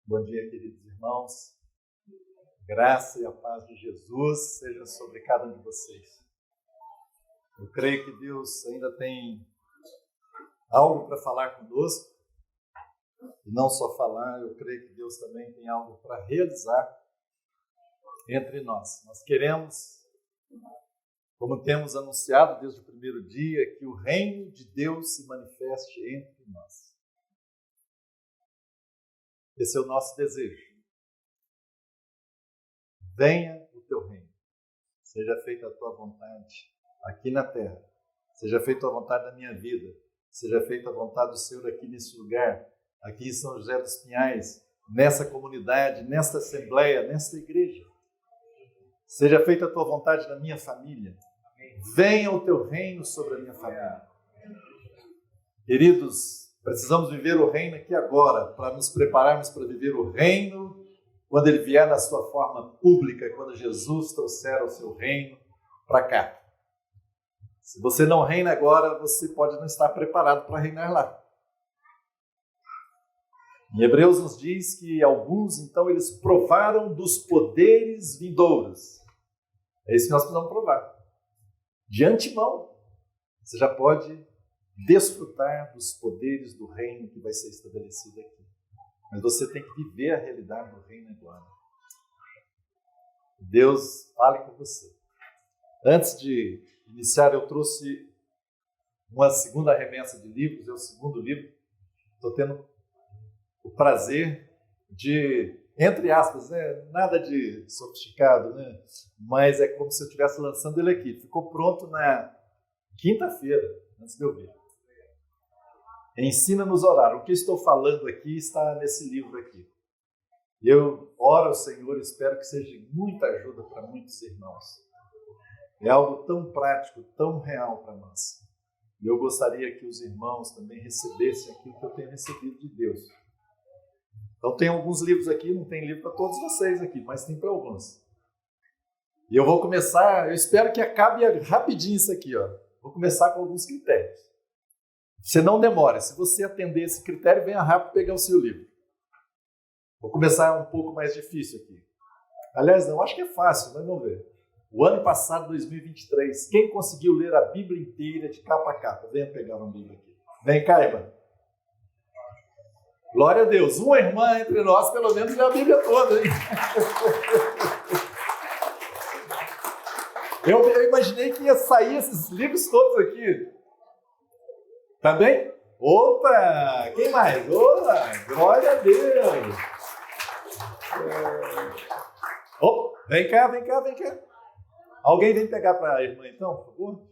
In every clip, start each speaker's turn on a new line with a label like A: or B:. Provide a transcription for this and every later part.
A: Bom dia, queridos irmãos. Graça e a paz de Jesus seja sobre cada um de vocês. Eu creio que Deus ainda tem algo para falar conosco. E não só falar, eu creio que Deus também tem algo para realizar entre nós. Nós queremos, como temos anunciado desde o primeiro dia, que o reino de Deus se manifeste entre nós. Esse é o nosso desejo. Venha o teu reino. Seja feita a tua vontade aqui na terra. Seja feita a vontade da minha vida. Seja feita a vontade do Senhor aqui nesse lugar, aqui em São José dos Pinhais, nessa comunidade, nesta assembleia, nesta igreja. Seja feita a tua vontade na minha família. Venha o teu reino sobre a minha família. Queridos, precisamos viver o reino aqui agora, para nos prepararmos para viver o reino quando ele vier na sua forma pública, quando Jesus trouxer o seu reino para cá. Se você não reina agora, você pode não estar preparado para reinar lá. Em Hebreus nos diz que alguns, então, eles provaram dos poderes vindouros. É isso que nós precisamos provar. De antemão, você já pode desfrutar dos poderes do reino que vai ser estabelecido aqui. Mas você tem que viver a realidade do reino agora. Deus fale com você. Antes de iniciar, eu trouxe uma segunda remessa de livros, é o segundo livro. Estou tendo o prazer de, entre aspas, nada de sofisticado, mas é como se eu estivesse lançando ele aqui. Ficou pronto na quinta-feira, antes de eu ver. Ensina-nos a orar. O que estou falando aqui está nesse livro aqui. Eu oro ao Senhor e espero que seja muita ajuda para muitos irmãos. É algo tão prático, tão real para nós. E eu gostaria que os irmãos também recebessem aquilo que eu tenho recebido de Deus. Então tem alguns livros aqui, não tem livro para todos vocês aqui, mas tem para alguns. E eu vou começar, eu espero que acabe rapidinho isso aqui, ó. Vou começar com alguns critérios. Você não demora, se você atender esse critério, venha rápido pegar o seu livro. Vou começar um pouco mais difícil aqui. Aliás, não, acho que é fácil, mas vamos ver. O ano passado, 2023, quem conseguiu ler a Bíblia inteira de capa a capa? Venha pegar uma Bíblia aqui. Vem cá, irmã. Glória a Deus. Uma irmã entre nós, pelo menos, lê a Bíblia toda, hein? Eu imaginei que ia sair esses livros todos aqui. Tá bem? Opa! Quem mais? Opa! Glória a Deus! Oh, vem cá. Alguém vem pegar para a irmã, então, por favor?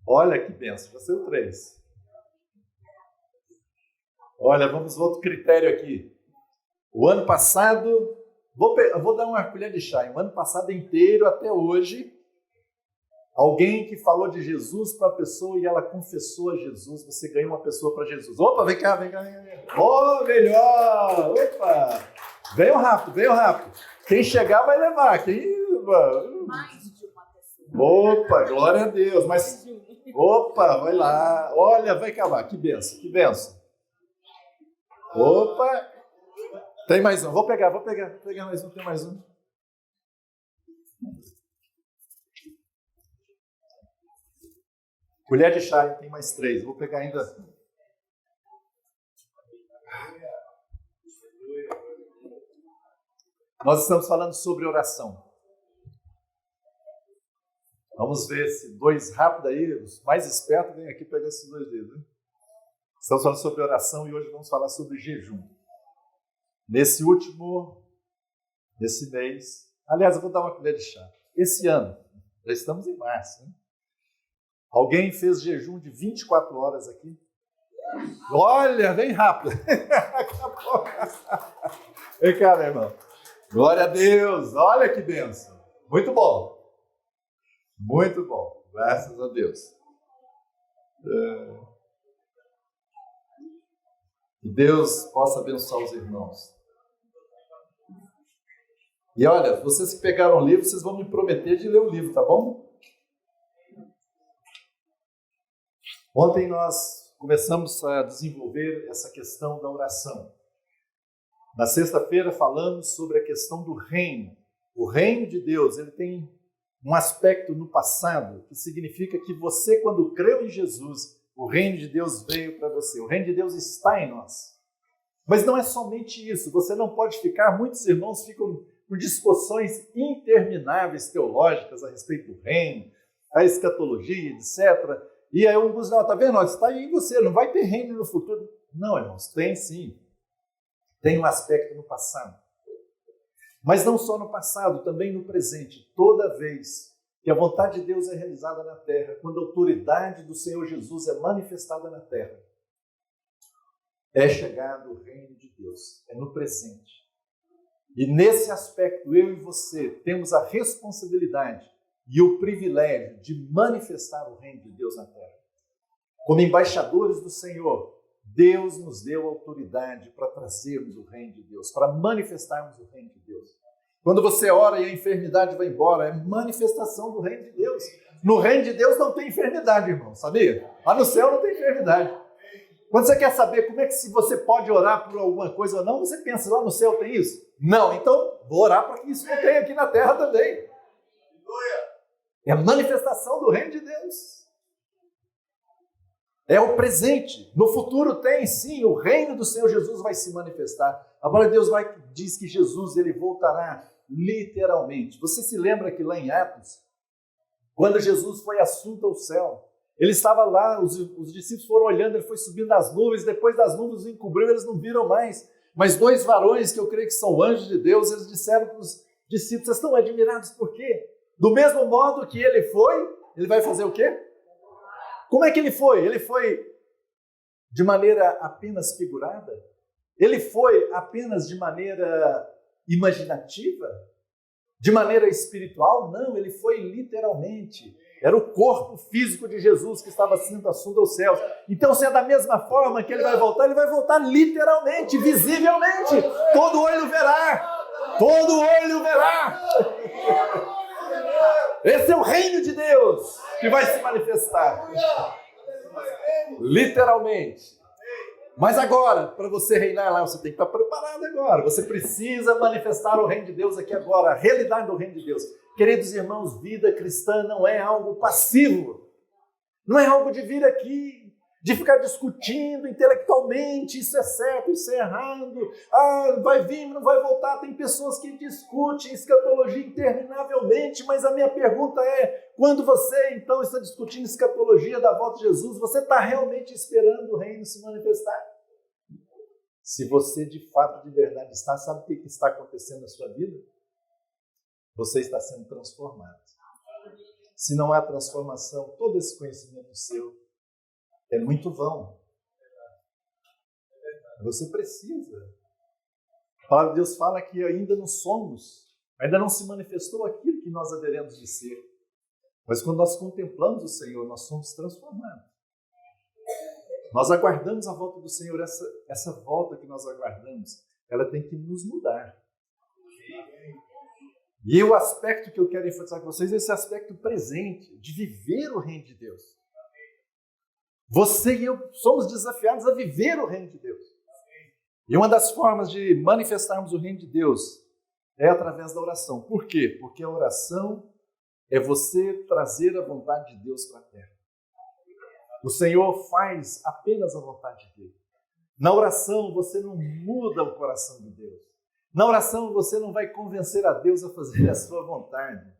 A: Olha que benção, já saiu 3. Olha, vamos outro critério aqui. O ano passado, vou dar uma colher de chá. O ano passado inteiro, até hoje, alguém que falou de Jesus para a pessoa e ela confessou a Jesus, você ganhou uma pessoa para Jesus. Opa, vem cá. Oh, melhor! Opa! Venham rápido. Quem chegar vai levar.
B: Mais de uma pessoa.
A: Opa, glória a Deus. Mas, opa, vai lá. Olha, vai acabar. Que benção. Opa! Tem mais um. Vou pegar mais um. Tem mais um. Colher de chá, tem mais 3. Vou pegar ainda. Nós estamos falando sobre oração. Vamos ver se 2 rápidos aí, os mais espertos, vêm aqui pegar esses 2 dedos. Né? Estamos falando sobre oração e hoje vamos falar sobre jejum. Nesse mês, aliás, eu vou dar uma colher de chá. Esse ano, já estamos em março, né? Alguém fez jejum de 24 horas aqui? Olha, vem rápido. Vem cá, meu irmão. Glória a Deus. Olha que bênção. Muito bom. Graças a Deus. Que Deus possa abençoar os irmãos. E olha, vocês que pegaram o livro, vocês vão me prometer de ler o livro, tá bom? Ontem nós começamos a desenvolver essa questão da oração. Na sexta-feira falamos sobre a questão do reino. O reino de Deus, ele tem um aspecto no passado que significa que você, quando creu em Jesus, o reino de Deus veio para você. O reino de Deus está em nós. Mas não é somente isso. Você não pode ficar, muitos irmãos ficam com discussões intermináveis teológicas a respeito do reino, a escatologia, etc. E aí alguns não, está vendo? Está aí em você, não vai ter reino no futuro. Não, irmãos, tem sim. Tem um aspecto no passado. Mas não só no passado, também no presente. Toda vez que a vontade de Deus é realizada na terra, quando a autoridade do Senhor Jesus é manifestada na terra, é chegado o reino de Deus, é no presente. E nesse aspecto, eu e você temos a responsabilidade e o privilégio de manifestar o reino de Deus na terra. Como embaixadores do Senhor, Deus nos deu autoridade para trazermos o reino de Deus, para manifestarmos o reino de Deus. Quando você ora e a enfermidade vai embora, é manifestação do reino de Deus. No reino de Deus não tem enfermidade, irmão, sabia? Lá no céu não tem enfermidade. Quando você quer saber como é que se você pode orar por alguma coisa ou não, você pensa, lá no céu tem isso? Não, então vou orar para que isso não tenha aqui na terra também. É a manifestação do reino de Deus. É o presente. No futuro tem sim, o reino do Senhor Jesus vai se manifestar. A palavra de Deus diz que Jesus ele voltará literalmente. Você se lembra que lá em Atos, quando Jesus foi assunto ao céu, ele estava lá, os discípulos foram olhando, ele foi subindo nas nuvens, depois das nuvens o encobriu, eles não viram mais. Mas dois varões, que eu creio que são anjos de Deus, eles disseram para os discípulos, vocês estão admirados por quê? Do mesmo modo que ele foi, ele vai fazer o quê? Como é que ele foi? Ele foi de maneira apenas figurada? Ele foi apenas de maneira imaginativa? De maneira espiritual? Não, ele foi literalmente. Era o corpo físico de Jesus que estava sendo assunto aos céus. Então, se é da mesma forma que ele vai voltar literalmente, visivelmente. Todo olho verá. Todo olho verá. Esse é o reino de Deus que vai se manifestar. Literalmente. Mas agora, para você reinar lá, você tem que estar preparado agora. Você precisa manifestar o reino de Deus aqui agora, a realidade do reino de Deus. Queridos irmãos, vida cristã não é algo passivo. Não é algo de vir aqui, de ficar discutindo intelectualmente, isso é certo, isso é errado, vai vir, não vai voltar. Tem pessoas que discutem escatologia interminavelmente, mas a minha pergunta é, quando você então está discutindo escatologia da volta de Jesus, você está realmente esperando o reino se manifestar? Se você de fato, de verdade está, sabe o que está acontecendo na sua vida? Você está sendo transformado. Se não há transformação, todo esse conhecimento seu é muito vão. Você precisa. A palavra de Deus fala que ainda não somos, ainda não se manifestou aquilo que nós haveremos de ser. Mas quando nós contemplamos o Senhor, nós somos transformados. Nós aguardamos a volta do Senhor, essa volta que nós aguardamos, ela tem que nos mudar. E o aspecto que eu quero enfatizar com vocês é esse aspecto presente, de viver o reino de Deus. Você e eu somos desafiados a viver o reino de Deus. E uma das formas de manifestarmos o reino de Deus é através da oração. Por quê? Porque a oração é você trazer a vontade de Deus para a terra. O Senhor faz apenas a vontade dele. Na oração você não muda o coração de Deus. Na oração você não vai convencer a Deus a fazer a sua vontade.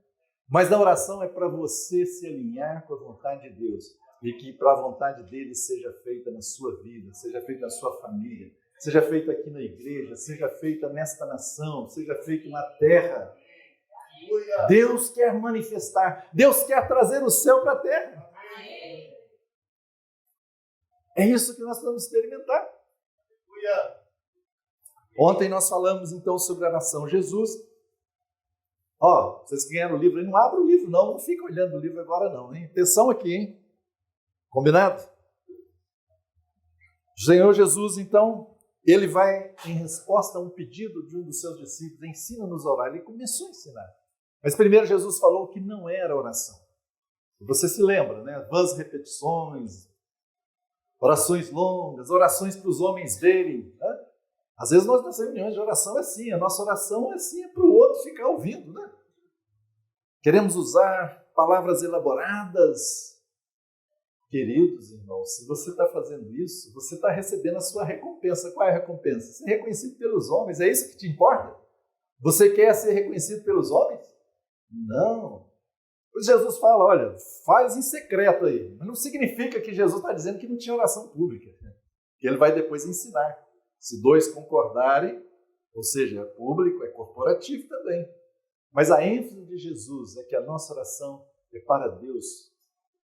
A: Mas na oração é para você se alinhar com a vontade de Deus. E que para a vontade dele seja feita na sua vida, seja feita na sua família, seja feita aqui na igreja, seja feita nesta nação, seja feita na terra. Deus quer manifestar, Deus quer trazer o céu para a terra. É isso que nós vamos experimentar. Ontem nós falamos então sobre a nação Jesus. Vocês que ganharam o livro aí, não abram o livro não fica olhando o livro agora não, hein? Atenção aqui, hein? Combinado? O Senhor Jesus, então, ele vai, em resposta a um pedido de um dos seus discípulos, ensina-nos a orar. Ele começou a ensinar. Mas primeiro Jesus falou que não era oração. Você se lembra, né? Vãs repetições, orações longas, orações para os homens verem. Né? Às vezes nós nas reuniões de oração é assim, a nossa oração é assim, é para o outro ficar ouvindo, né? Queremos usar palavras elaboradas. Queridos irmãos, se você está fazendo isso, você está recebendo a sua recompensa. Qual é a recompensa? Ser reconhecido pelos homens, é isso que te importa? Você quer ser reconhecido pelos homens? Não. Jesus fala, olha, faz em secreto aí. Mas não significa que Jesus está dizendo que não tinha oração pública. Que ele vai depois ensinar. Se dois concordarem, ou seja, é público, é corporativo também. Mas a ênfase de Jesus é que a nossa oração é para Deus.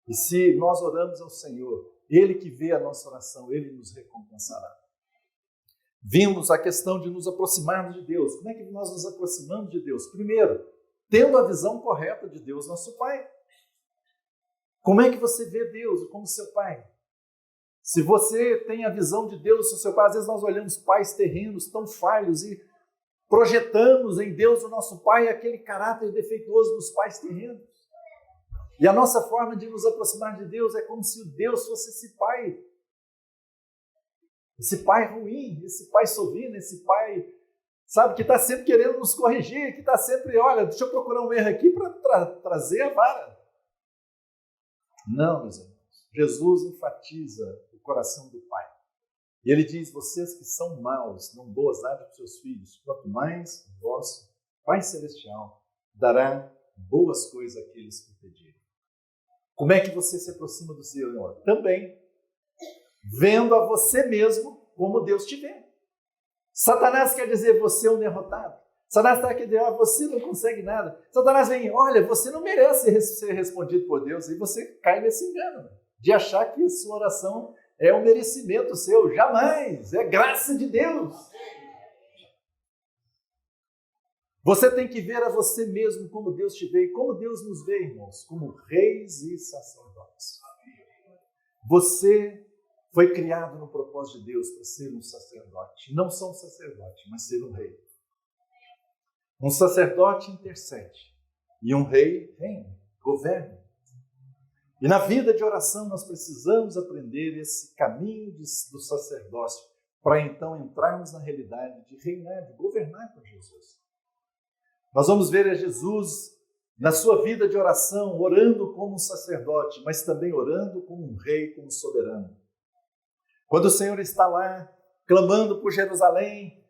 A: E se nós oramos ao Senhor, Ele que vê a nossa oração, Ele nos recompensará. Vimos a questão de nos aproximarmos de Deus. Como é que nós nos aproximamos de Deus? Primeiro, tendo a visão correta de Deus, nosso Pai. Como é que você vê Deus como seu Pai? Se você tem a visão de Deus como seu Pai, às vezes nós olhamos pais terrenos tão falhos e projetamos em Deus o nosso Pai aquele caráter defeituoso dos pais terrenos. E a nossa forma de nos aproximar de Deus é como se Deus fosse esse Pai. Esse Pai ruim, esse Pai sovino, esse Pai, sabe, que está sempre querendo nos corrigir, que está sempre, olha, deixa eu procurar um erro aqui para trazer a vara. Não, meus irmãos. Jesus enfatiza o coração do Pai. E ele diz, vocês que são maus, não boas dádivas para os seus filhos, quanto mais o vosso Pai Celestial dará boas coisas àqueles que pedirem. Como é que você se aproxima do Senhor? Também vendo a você mesmo como Deus te vê. Satanás quer dizer, você é um derrotado. Satanás está querendo dizer, você não consegue nada. Satanás vem, olha, você não merece ser respondido por Deus. E você cai nesse engano de achar que sua oração é um merecimento seu. Jamais, é graça de Deus. Você tem que ver a você mesmo como Deus te vê. E como Deus nos vê, irmãos? Como reis e sacerdotes. Você foi criado no propósito de Deus para ser um sacerdote. Não só um sacerdote, mas ser um rei. Um sacerdote intercede. E um rei reina, governa. E na vida de oração nós precisamos aprender esse caminho do sacerdócio para então entrarmos na realidade de reinar, de governar com Jesus. Nós vamos ver a Jesus na sua vida de oração, orando como um sacerdote, mas também orando como um rei, como um soberano. Quando o Senhor está lá, clamando por Jerusalém,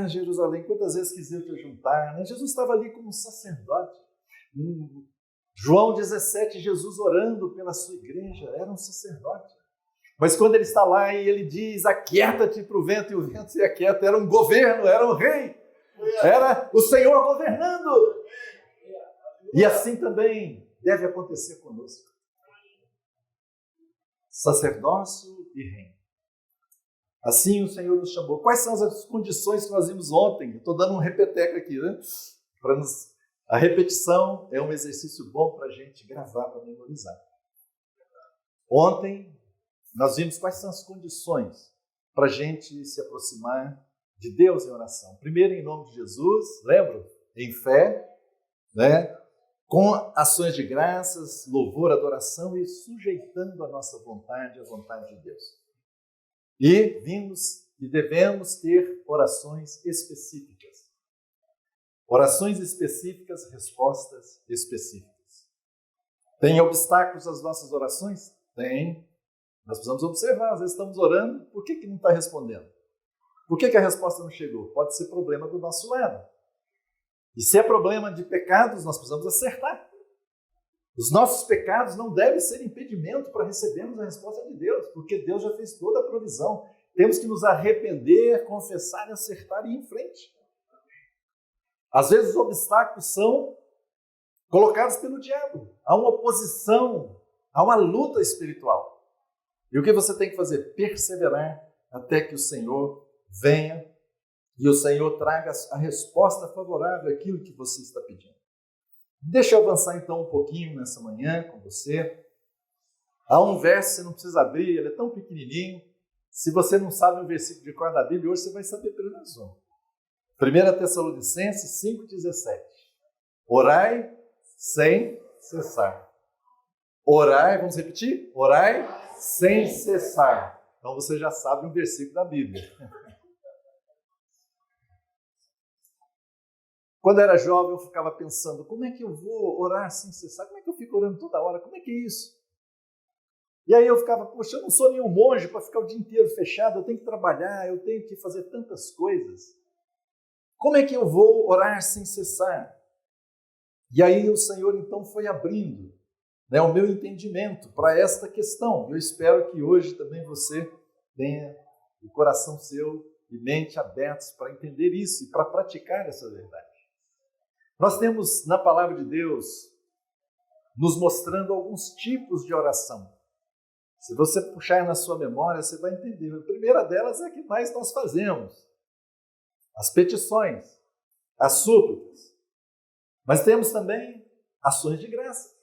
A: Jerusalém, quantas vezes quis eu te juntar, né? Jesus estava ali como um sacerdote. João 17, Jesus orando pela sua igreja, era um sacerdote. Mas quando ele está lá e ele diz, aquieta-te para o vento, e o vento se aquieta, era um governo, era um rei. Era o Senhor governando. E assim também deve acontecer conosco. Sacerdócio e reino. Assim o Senhor nos chamou. Quais são as condições que nós vimos ontem? Estou dando um repeteco aqui, né? A repetição é um exercício bom para a gente gravar, para memorizar. Ontem nós vimos quais são as condições para a gente se aproximar de Deus em oração. Primeiro, em nome de Jesus, lembra? Em fé, né? Com ações de graças, louvor, adoração e sujeitando a nossa vontade à vontade de Deus. E vimos e devemos ter orações específicas. Orações específicas, respostas específicas. Tem obstáculos às nossas orações? Tem. Nós precisamos observar. Às vezes estamos orando, por que não está respondendo? Por que a resposta não chegou? Pode ser problema do nosso lado. E se é problema de pecados, nós precisamos acertar. Os nossos pecados não devem ser impedimento para recebermos a resposta de Deus, porque Deus já fez toda a provisão. Temos que nos arrepender, confessar, acertar e ir em frente. Às vezes os obstáculos são colocados pelo diabo. Há uma oposição, há uma luta espiritual. E o que você tem que fazer? Perseverar até que o Senhor venha e o Senhor traga a resposta favorável àquilo que você está pedindo. Deixa eu avançar então um pouquinho nessa manhã com você. Há um verso, você não precisa abrir, ele é tão pequenininho. Se você não sabe um versículo de cor da Bíblia, hoje você vai saber pelo menos um. 1 Tessalonicenses 5,17. Orai sem cessar. Orai, vamos repetir? Orai sem cessar. Então você já sabe um versículo da Bíblia. Quando eu era jovem, eu ficava pensando, como é que eu vou orar sem cessar? Como é que eu fico orando toda hora? Como é que é isso? E aí eu ficava, poxa, eu não sou nenhum monge para ficar o dia inteiro fechado, eu tenho que trabalhar, eu tenho que fazer tantas coisas. Como é que eu vou orar sem cessar? E aí o Senhor então foi abrindo, né, o meu entendimento para esta questão. Eu espero que hoje também você tenha o coração seu e mente abertos para entender isso e para praticar essa verdade. Nós temos na palavra de Deus nos mostrando alguns tipos de oração. Se você puxar na sua memória, você vai entender. A primeira delas é a que mais nós fazemos. As petições, as súplicas. Mas temos também ações de graça.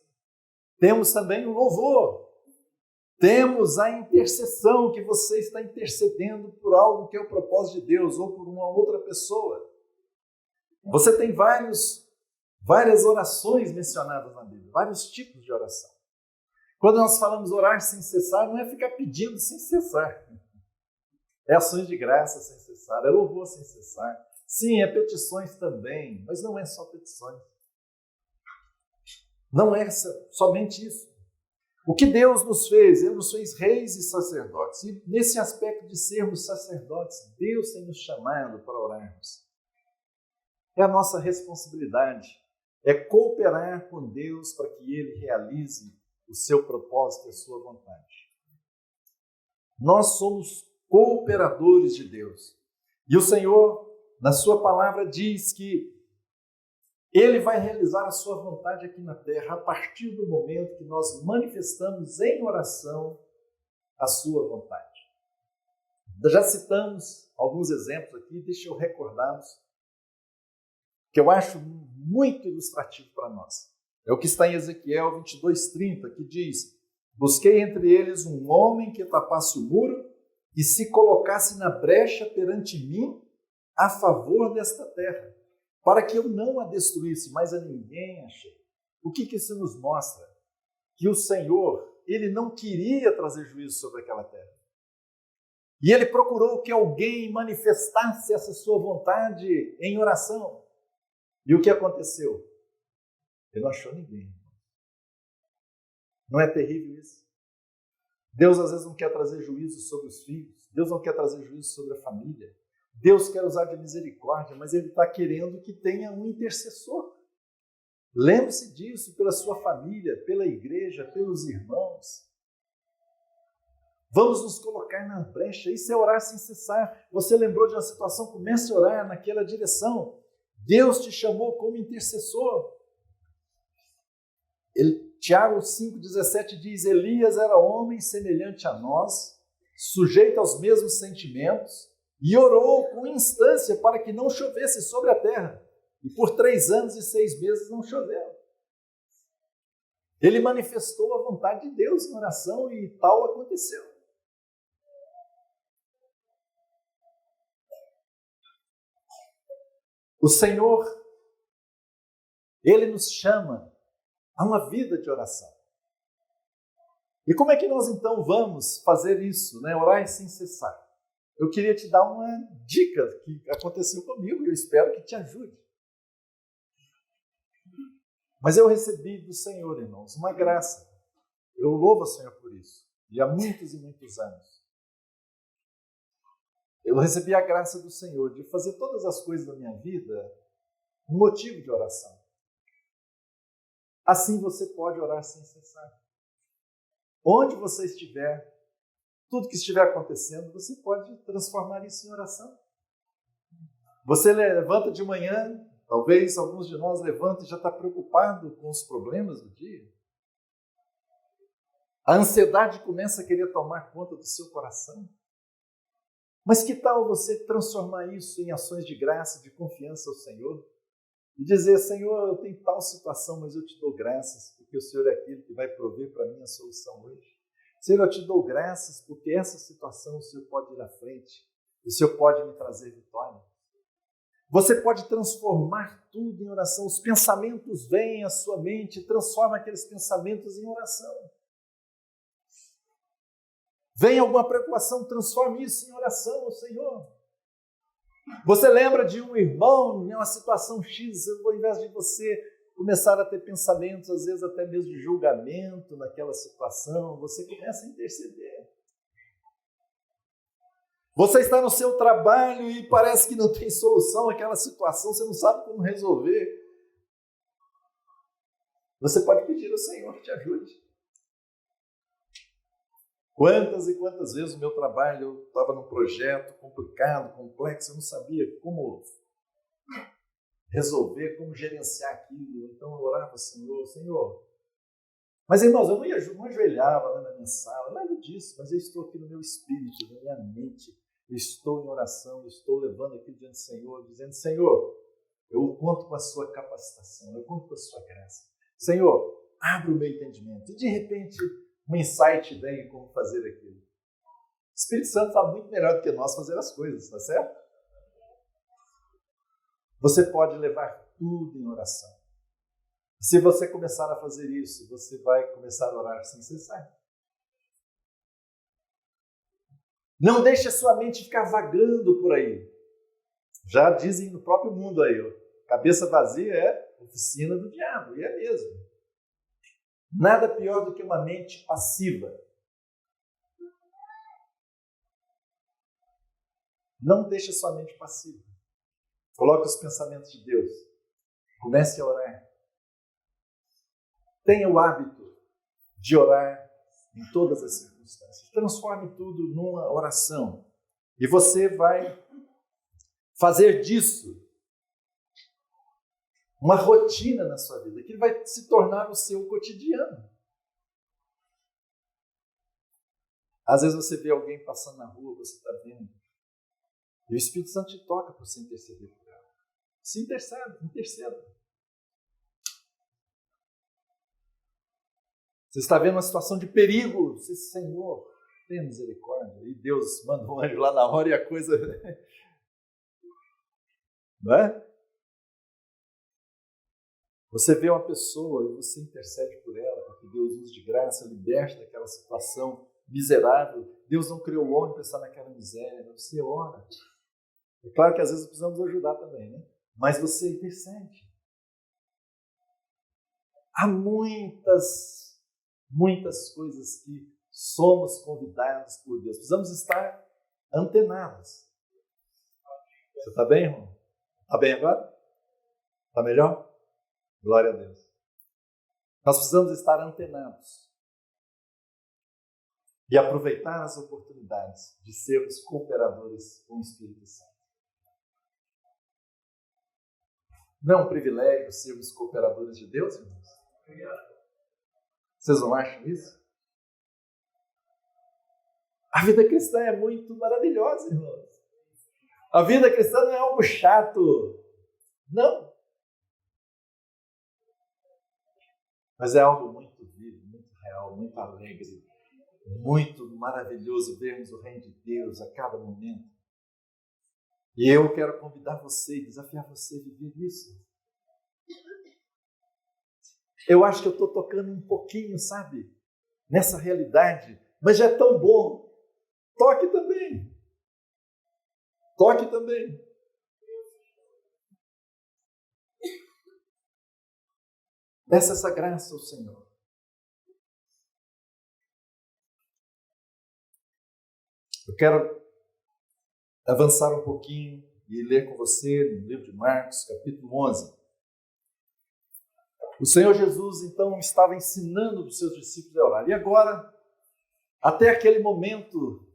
A: Temos também o louvor. Temos a intercessão, que você está intercedendo por algo que é o propósito de Deus ou por uma outra pessoa. Você tem várias orações mencionadas na Bíblia, vários tipos de oração. Quando nós falamos orar sem cessar, não é ficar pedindo sem cessar. É ações de graça sem cessar, é louvor sem cessar. Sim, é petições também, mas não é só petições. Não é somente isso. O que Deus nos fez? Ele nos fez reis e sacerdotes. E nesse aspecto de sermos sacerdotes, Deus tem nos chamado para orarmos. É a nossa responsabilidade. É cooperar com Deus para que Ele realize o seu propósito e a sua vontade. Nós somos cooperadores de Deus. E o Senhor, na sua palavra, diz que Ele vai realizar a sua vontade aqui na terra a partir do momento que nós manifestamos em oração a sua vontade. Já citamos alguns exemplos aqui, deixa eu recordá-los, que eu acho muito ilustrativo para nós. É o que está em Ezequiel 22:30, que diz: busquei entre eles um homem que tapasse o muro e se colocasse na brecha perante mim a favor desta terra, para que eu não a destruísse, mas a ninguém achei. O que isso nos mostra? Que o Senhor, Ele não queria trazer juízo sobre aquela terra. E Ele procurou que alguém manifestasse essa sua vontade em oração. E o que aconteceu? Ele não achou ninguém. Não é terrível isso? Deus às vezes não quer trazer juízo sobre os filhos. Deus não quer trazer juízo sobre a família. Deus quer usar de misericórdia, mas Ele está querendo que tenha um intercessor. Lembre-se disso pela sua família, pela igreja, pelos irmãos. Vamos nos colocar na brecha. Isso é orar sem cessar. Você lembrou de uma situação? Comece a orar naquela direção. Deus te chamou como intercessor. Tiago 5,17 diz: Elias era homem semelhante a nós, sujeito aos mesmos sentimentos, e orou com instância para que não chovesse sobre a terra. E por 3 anos e 6 meses não choveu. Ele manifestou a vontade de Deus em oração e tal aconteceu. O Senhor, Ele nos chama a uma vida de oração. E como é que nós então vamos fazer isso, né? Orar sem cessar? Eu queria te dar uma dica que aconteceu comigo e eu espero que te ajude. Mas eu recebi do Senhor, irmãos, uma graça. Eu louvo ao Senhor por isso. E há muitos e muitos anos. Eu recebi a graça do Senhor de fazer todas as coisas da minha vida um motivo de oração. Assim você pode orar sem cessar. Onde você estiver, tudo que estiver acontecendo, você pode transformar isso em oração. Você levanta de manhã, talvez alguns de nós levantem e já está preocupado com os problemas do dia. A ansiedade começa a querer tomar conta do seu coração. Mas que tal você transformar isso em ações de graça, de confiança ao Senhor? E dizer: Senhor, eu tenho tal situação, mas eu te dou graças, porque o Senhor é aquele que vai prover para mim a solução hoje. Senhor, eu te dou graças, porque essa situação o Senhor pode ir à frente, e o Senhor pode me trazer vitória. Você pode transformar tudo em oração. Os pensamentos vêm à sua mente, transforma aqueles pensamentos em oração. Vem alguma preocupação, transforme isso em oração ao Senhor. Você lembra de um irmão em uma situação X, ao invés de você começar a ter pensamentos, às vezes até mesmo de julgamento naquela situação, você começa a interceder. Você está no seu trabalho e parece que não tem solução àquela situação, você não sabe como resolver. Você pode pedir ao Senhor que te ajude. Quantas e quantas vezes no meu trabalho eu estava num projeto complicado, complexo, eu não sabia como resolver, como gerenciar aquilo. Então eu orava ao Senhor, Senhor. Mas irmãos, eu não ajoelhava lá na minha sala, nada disso, mas eu estou aqui no meu espírito, na minha mente. Eu estou em oração, eu estou levando aqui diante do Senhor, dizendo, Senhor, eu conto com a sua capacitação, eu conto com a sua graça. Senhor, abre o meu entendimento. E de repente, um insight vem em como fazer aquilo. O Espírito Santo está muito melhor do que nós fazer as coisas, está certo? Você pode levar tudo em oração. Se você começar a fazer isso, você vai começar a orar sem cessar. Não deixe a sua mente ficar vagando por aí. Já dizem no próprio mundo aí, cabeça vazia é oficina do diabo, e é mesmo. Nada pior do que uma mente passiva. Não deixe a sua mente passiva. Coloque os pensamentos de Deus. Comece a orar. Tenha o hábito de orar em todas as circunstâncias. Transforme tudo numa oração. E você vai fazer disso uma rotina na sua vida, que vai se tornar o seu cotidiano. Às vezes você vê alguém passando na rua, você está vendo, e o Espírito Santo te toca para você interceder por ela. Se interceda. Você está vendo uma situação de perigo, você diz, Senhor, tenha misericórdia. E Deus manda um anjo lá na hora e a coisa... Não é? Você vê uma pessoa e você intercede por ela, para que Deus use de graça, liberte daquela situação miserável. Deus não criou o homem para estar naquela miséria, você ora. É claro que às vezes precisamos ajudar também, né? Mas você intercede. Há muitas coisas que somos convidados por Deus. Precisamos estar antenados. Você está bem, irmão? Está bem agora? Está melhor? Glória a Deus. Nós precisamos estar antenados e aproveitar as oportunidades de sermos cooperadores com o Espírito Santo. Não é um privilégio sermos cooperadores de Deus, irmãos? Vocês não acham isso? A vida cristã é muito maravilhosa, irmãos. A vida cristã não é algo chato. Não. Mas é algo muito vivo, muito real, muito alegre, muito maravilhoso vermos o reino de Deus a cada momento. E eu quero convidar você e desafiar você a viver isso. Eu acho que eu estou tocando um pouquinho, sabe? Nessa realidade. Mas já é tão bom. Toque também. Toque também. Peça essa graça ao Senhor. Eu quero avançar um pouquinho e ler com você no livro de Marcos, capítulo 11. O Senhor Jesus, então, estava ensinando os seus discípulos a orar. E agora, até aquele momento,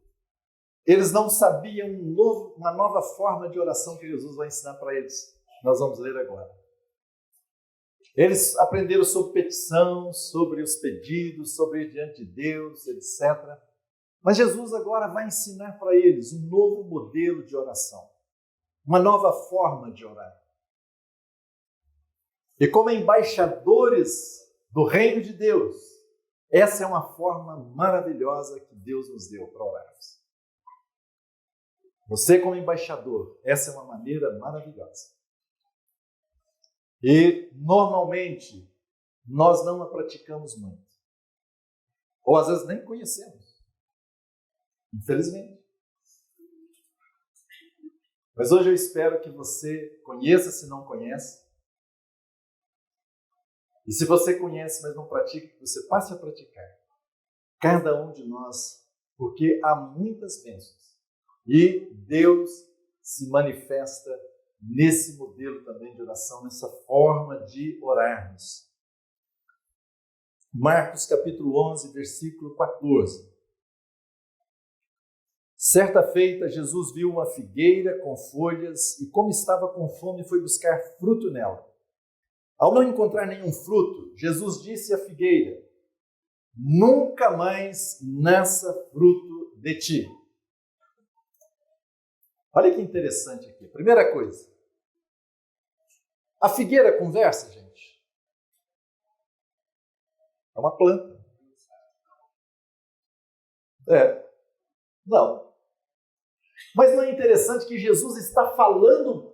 A: eles não sabiam uma nova forma de oração que Jesus vai ensinar para eles. Nós vamos ler agora. Eles aprenderam sobre petição, sobre os pedidos, sobre ir diante de Deus, etc. Mas Jesus agora vai ensinar para eles um novo modelo de oração, uma nova forma de orar. E como embaixadores do reino de Deus, essa é uma forma maravilhosa que Deus nos deu para orarmos. Você como embaixador, essa é uma maneira maravilhosa. E, normalmente, nós não a praticamos muito. Ou, às vezes, nem conhecemos. Infelizmente. Mas hoje eu espero que você conheça, se não conhece. E se você conhece, mas não pratica, que você passe a praticar. Cada um de nós, porque há muitas bênçãos. E Deus se manifesta nesse modelo também de oração, nessa forma de orarmos. Marcos capítulo 11, versículo 14. Certa feita, Jesus viu uma figueira com folhas e, como estava com fome, foi buscar fruto nela. Ao não encontrar nenhum fruto, Jesus disse à figueira: nunca mais nasça fruto de ti. Olha que interessante aqui. Primeira coisa, a figueira conversa, gente? É uma planta. Não. Mas não é interessante que Jesus está falando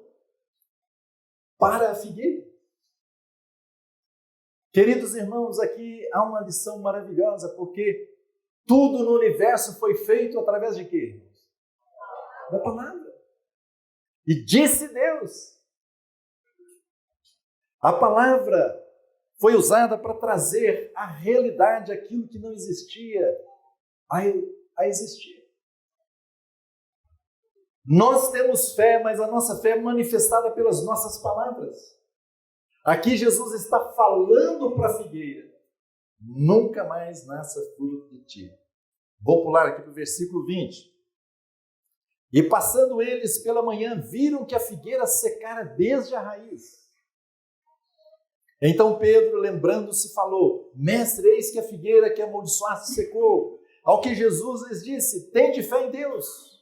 A: para a figueira? Queridos irmãos, aqui há uma lição maravilhosa, porque tudo no universo foi feito através de quê? Da palavra. E disse Deus. A palavra foi usada para trazer à realidade aquilo que não existia a existir. Nós temos fé, mas a nossa fé é manifestada pelas nossas palavras. Aqui Jesus está falando para a figueira: nunca mais nasça fruto de ti. Vou pular aqui para o versículo 20. E passando eles pela manhã, viram que a figueira secara desde a raiz. Então Pedro, lembrando-se, falou: mestre, eis que a figueira que amaldiçoaste secou. Ao que Jesus lhes disse: tende fé em Deus.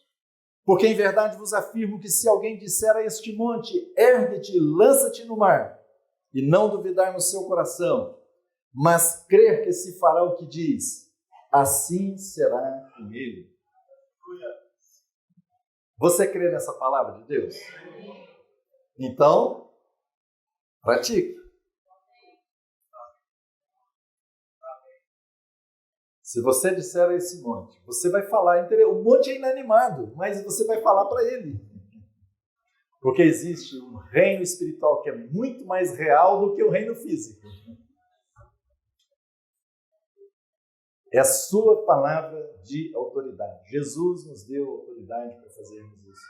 A: Porque em verdade vos afirmo que se alguém disser a este monte: ergue-te e lança-te no mar, e não duvidar no seu coração, mas crer que se fará o que diz, assim será com ele. Você crê nessa palavra de Deus? Então, pratique. Se você disser a esse monte, você vai falar, o monte é inanimado, mas você vai falar para ele. Porque existe um reino espiritual que é muito mais real do que o reino físico. É a sua palavra de autoridade. Jesus nos deu autoridade para fazermos isso.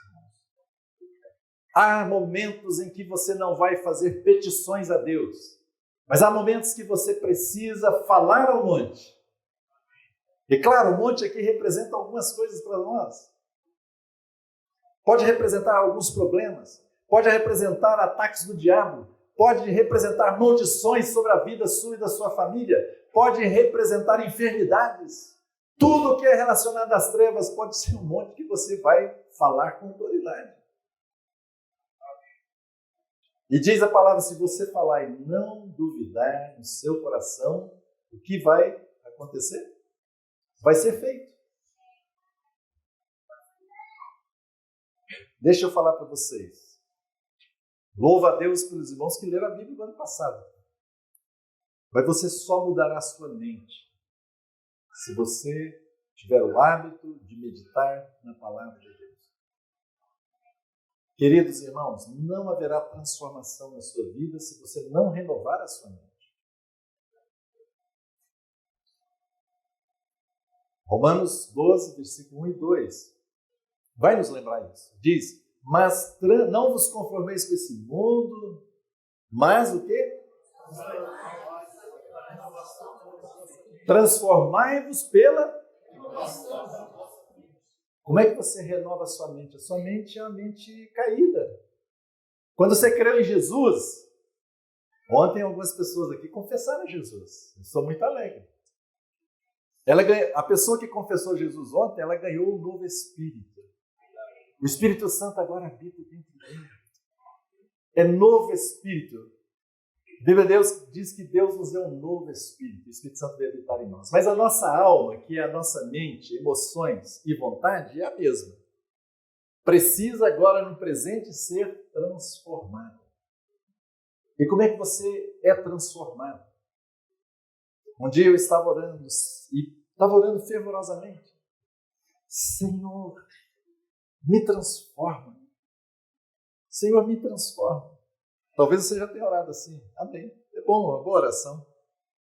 A: Há momentos em que você não vai fazer petições a Deus, mas há momentos que você precisa falar ao monte. E claro, o monte aqui representa algumas coisas para nós. Pode representar alguns problemas, pode representar ataques do diabo, pode representar maldições sobre a vida sua e da sua família, pode representar enfermidades. Tudo que é relacionado às trevas pode ser um monte que você vai falar com autoridade. E diz a palavra: se você falar e não duvidar no seu coração, o que vai acontecer? Vai ser feito. Deixa eu falar para vocês. Louva a Deus pelos irmãos que leram a Bíblia no ano passado. Mas você só mudará a sua mente se você tiver o hábito de meditar na palavra de Deus. Queridos irmãos, não haverá transformação na sua vida se você não renovar a sua mente. Romanos 12, versículo 1 e 2. Vai nos lembrar isso. Diz: mas não vos conformeis com esse mundo, mas o quê? Transformai-vos pela... Como é que você renova a sua mente? A sua mente é uma mente caída. Quando você creu em Jesus, ontem algumas pessoas aqui confessaram Jesus. Eu sou muito alegre. A pessoa que confessou Jesus ontem, ela ganhou um novo espírito. O Espírito Santo agora habita dentro dele. É novo espírito. A Bíblia de Deus diz que Deus nos deu um novo espírito. O Espírito Santo vai habitar em nós. Mas a nossa alma, que é a nossa mente, emoções e vontade, é a mesma. Precisa agora no presente ser transformada. E como é que você é transformado? Um dia eu estava orando fervorosamente. Senhor, me transforma. Senhor, me transforma. Talvez você já tenha orado assim. Amém. É bom, uma boa oração.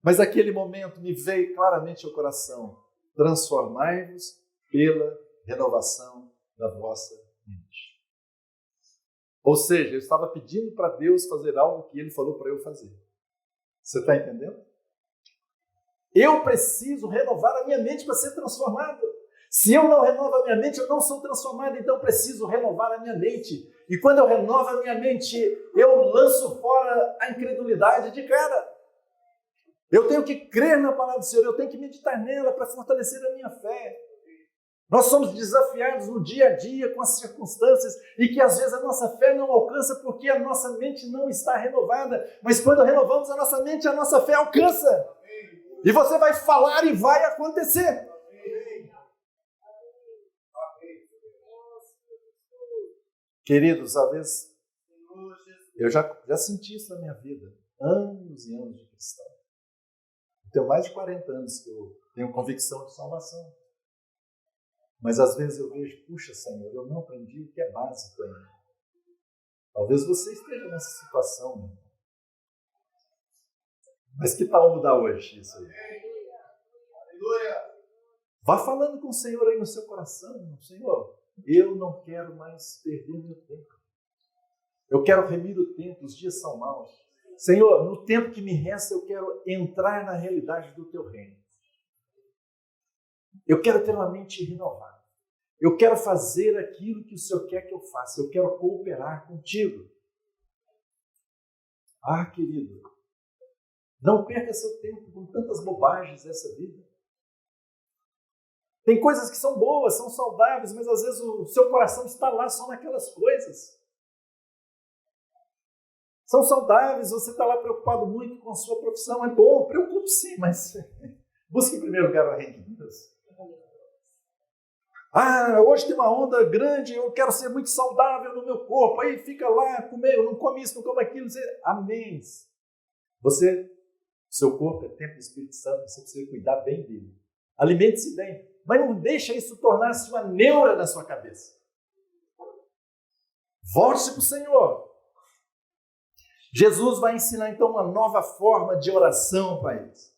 A: Mas naquele momento me veio claramente ao coração: transformai-vos pela renovação da vossa mente. Ou seja, eu estava pedindo para Deus fazer algo que Ele falou para eu fazer. Você está entendendo? Eu preciso renovar a minha mente para ser transformado. Se eu não renovo a minha mente, eu não sou transformado, então eu preciso renovar a minha mente. E quando eu renovo a minha mente, eu lanço fora a incredulidade de cara. Eu tenho que crer na palavra do Senhor, eu tenho que meditar nela para fortalecer a minha fé. Nós somos desafiados no dia a dia com as circunstâncias e que às vezes a nossa fé não alcança porque a nossa mente não está renovada. Mas quando renovamos a nossa mente, a nossa fé alcança. E você vai falar e vai acontecer. Queridos, às vezes eu já senti isso na minha vida. Anos e anos de cristão. Eu tenho mais de 40 anos que eu tenho convicção de salvação. Mas às vezes eu vejo, puxa, Senhor, eu não aprendi o que é básico ainda. Talvez você esteja nessa situação, meu irmão. Mas que tal mudar hoje isso aí? Vá falando com o Senhor aí no seu coração. Senhor, eu não quero mais perder meu tempo. Eu quero remir o tempo, os dias são maus. Senhor, no tempo que me resta, eu quero entrar na realidade do teu reino. Eu quero ter uma mente renovada. Eu quero fazer aquilo que o Senhor quer que eu faça. Eu quero cooperar contigo. Ah, querido, não perca seu tempo com tantas bobagens dessa vida. Tem coisas que são boas, são saudáveis, mas às vezes o seu coração está lá só naquelas coisas. São saudáveis, você está lá preocupado muito com a sua profissão. É bom, preocupe sim, mas busque em primeiro lugar o reino de Deus. Ah, hoje tem uma onda grande, eu quero ser muito saudável no meu corpo. Aí fica lá, não come isso, não come aquilo. Amém. Seu corpo é templo do Espírito Santo, você precisa cuidar bem dele. Alimente-se bem, mas não deixa isso tornar-se uma neura na sua cabeça. Volte-se para o Senhor. Jesus vai ensinar então uma nova forma de oração para eles.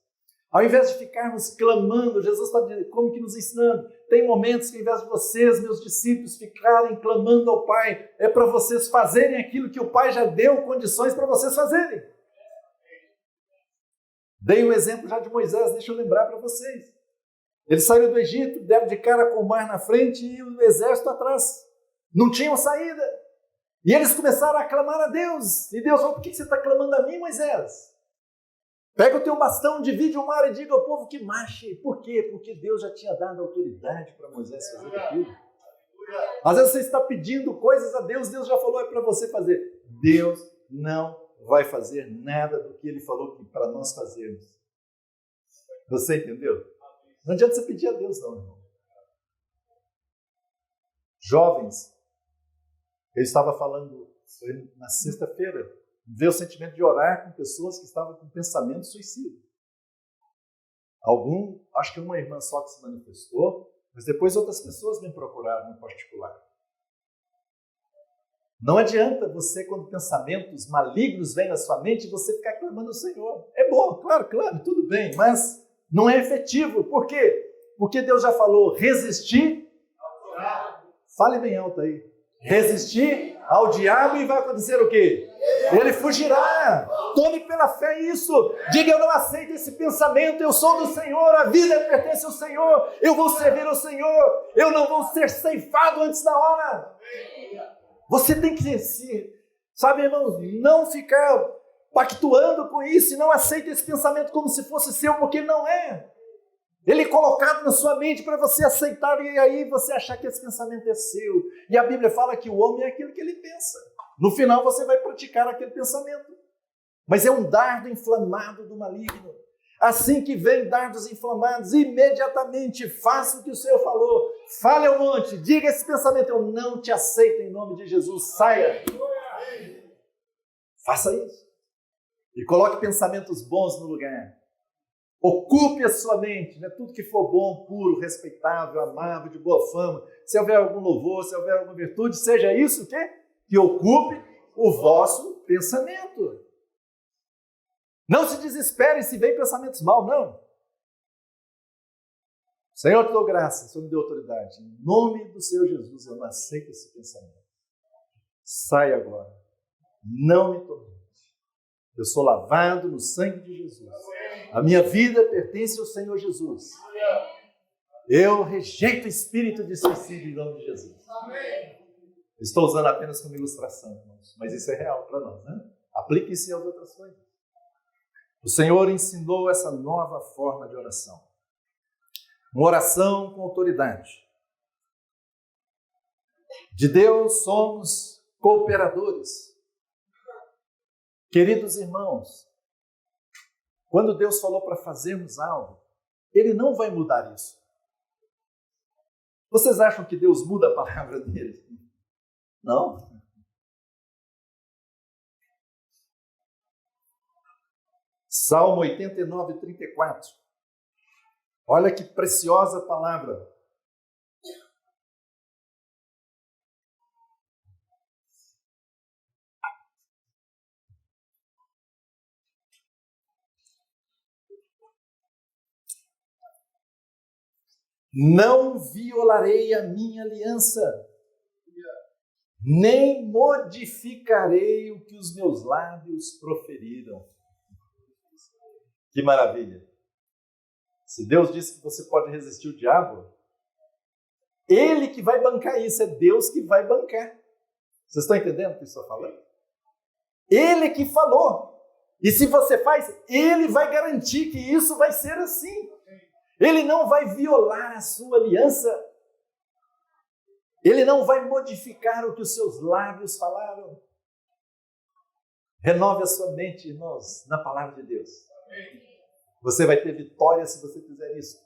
A: Ao invés de ficarmos clamando, Jesus está como que nos ensinando. Tem momentos que ao invés de vocês, meus discípulos, ficarem clamando ao Pai, é para vocês fazerem aquilo que o Pai já deu condições para vocês fazerem. Dei um exemplo já de Moisés, deixa eu lembrar para vocês. Eles saíram do Egito, deram de cara com o mar na frente e o exército atrás. Não tinham saída. E eles começaram a clamar a Deus. E Deus falou, por que você está clamando a mim, Moisés? Pega o teu bastão, divide o mar e diga ao povo que marche. Por quê? Porque Deus já tinha dado autoridade para Moisés fazer aquilo. Às vezes você está pedindo coisas a Deus, Deus já falou, é para você fazer. Deus não vai fazer nada do que Ele falou para nós fazermos. Você entendeu? Não adianta você pedir a Deus, não, irmão. Jovens, eu estava falando, foi na sexta-feira, veio o sentimento de orar com pessoas que estavam com pensamento suicida. Acho que uma irmã só que se manifestou, mas depois outras pessoas me procuraram em particular. Não adianta você, quando pensamentos malignos vêm na sua mente, você ficar clamando ao Senhor. É bom, claro, tudo bem, mas não é efetivo. Por quê? Porque Deus já falou, resistir. Fale bem alto aí. Resistir ao diabo e vai acontecer o quê? Ele fugirá. Tome pela fé isso. Diga, eu não aceito esse pensamento, eu sou do Senhor, a vida pertence ao Senhor, eu vou servir ao Senhor, eu não vou ser ceifado antes da hora. Você tem que, sabe, irmãos, não ficar pactuando com isso e não aceita esse pensamento como se fosse seu, porque não é. Ele é colocado na sua mente para você aceitar e aí você achar que esse pensamento é seu. E a Bíblia fala que o homem é aquilo que ele pensa. No final você vai praticar aquele pensamento. Mas é um dardo inflamado do maligno. Assim que vem dardos inflamados, imediatamente faça o que o Senhor falou. Fale ao monte, diga esse pensamento, eu não te aceito em nome de Jesus, saia. Faça isso. E coloque pensamentos bons no lugar. Ocupe a sua mente, né? Tudo que for bom, puro, respeitável, amável, de boa fama. Se houver algum louvor, se houver alguma virtude, seja isso o quê? que ocupe o vosso pensamento. Não se desespere se vem pensamentos maus, não. Senhor, eu te dou graça, o Senhor me deu autoridade. Em nome do Senhor Jesus, eu não aceito esse pensamento. Sai agora. Não me tormente. Eu sou lavado no sangue de Jesus. A minha vida pertence ao Senhor Jesus. Eu rejeito o espírito de suicídio em nome de Jesus. Estou usando apenas como ilustração, irmãos, mas isso é real para nós, né? Aplique isso em outras coisas. O Senhor ensinou essa nova forma de oração. Uma oração com autoridade. De Deus somos cooperadores. Queridos irmãos, quando Deus falou para fazermos algo, Ele não vai mudar isso. Vocês acham que Deus muda a palavra dele? Não. Salmo 89, 34. Olha que preciosa palavra. Não violarei a minha aliança, nem modificarei o que os meus lábios proferiram. Que maravilha! Se Deus disse que você pode resistir o diabo, Ele que vai bancar isso, é Deus que vai bancar. Vocês estão entendendo o que eu estou falando? Ele que falou. E se você faz, Ele vai garantir que isso vai ser assim. Ele não vai violar a sua aliança. Ele não vai modificar o que os seus lábios falaram. Renove a sua mente, irmãos, na palavra de Deus. Você vai ter vitória se você fizer isso.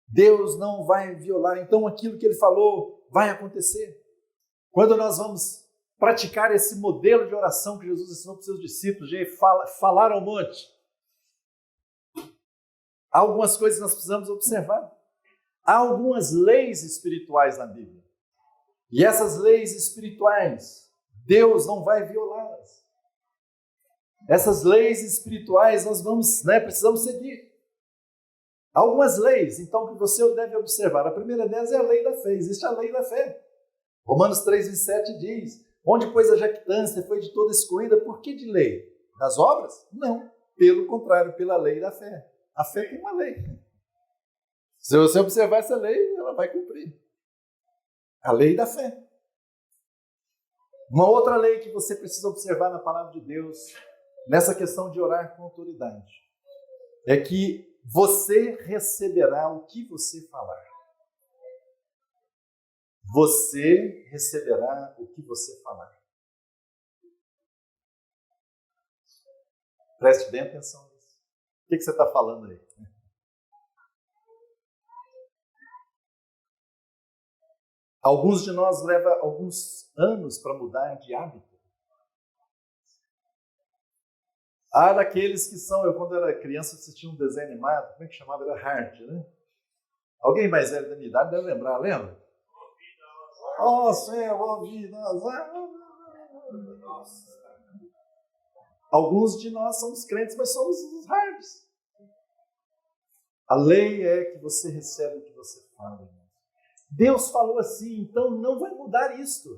A: Deus não vai violar, então aquilo que Ele falou vai acontecer. Quando nós vamos praticar esse modelo de oração que Jesus ensinou para os seus discípulos, de falar ao monte, há algumas coisas que nós precisamos observar. Há algumas leis espirituais na Bíblia. E essas leis espirituais, Deus não vai violá-las. Essas leis espirituais nós precisamos seguir. Há algumas leis, então, que você deve observar. A primeira delas é a lei da fé. Existe a lei da fé. Romanos 3:7 diz: onde, pois, a jactância foi de toda excluída, por que de lei? Das obras? Não. Pelo contrário, pela lei da fé. A fé tem uma lei. Se você observar essa lei, ela vai cumprir. A lei da fé. Uma outra lei que você precisa observar na palavra de Deus, nessa questão de orar com autoridade, é que você receberá o que você falar. Você receberá o que você falar. Preste bem atenção nisso. O que você está falando aí? Alguns de nós levam alguns anos para mudar de hábito. Há daqueles que são, eu quando era criança assistia um desenho animado, como é que chamava? Era Hart, né? Alguém mais velho da minha idade deve lembrar, lembra? Oh, céu, oh vida. Alguns de nós somos crentes, mas somos os Harts. A lei é que você recebe o que você fala. Deus falou assim, então não vai mudar isto.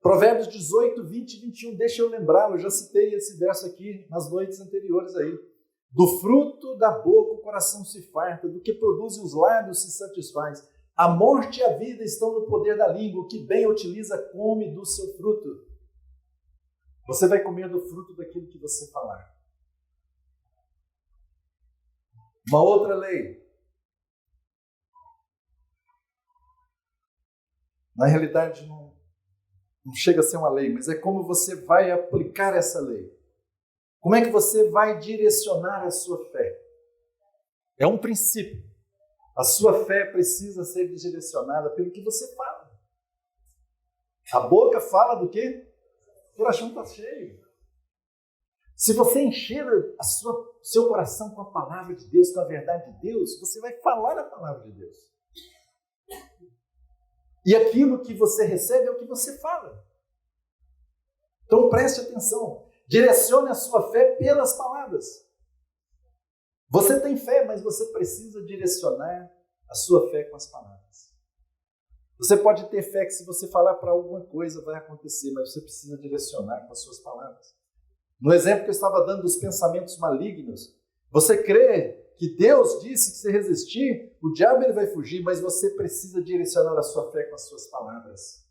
A: Provérbios 18, 20 e 21, deixa eu lembrá-lo, eu já citei esse verso aqui nas noites anteriores aí. Do fruto da boca o coração se farta, do que produzem os lábios se satisfaz. A morte e a vida estão no poder da língua, o que bem utiliza come do seu fruto. Você vai comer do fruto daquilo que você falar. Uma outra lei. Na realidade, não chega a ser uma lei, mas é como você vai aplicar essa lei. Como é que você vai direcionar a sua fé? É um princípio. A sua fé precisa ser direcionada pelo que você fala. A boca fala do quê? O coração está cheio. Se você encher seu coração com a palavra de Deus, com a verdade de Deus, você vai falar a palavra de Deus. E aquilo que você recebe é o que você fala. Então preste atenção. Direcione a sua fé pelas palavras. Você tem fé, mas você precisa direcionar a sua fé com as palavras. Você pode ter fé que se você falar para alguma coisa vai acontecer, mas você precisa direcionar com as suas palavras. No exemplo que eu estava dando dos pensamentos malignos, você crê que Deus disse que se resistir, o diabo ele vai fugir, mas você precisa direcionar a sua fé com as suas palavras.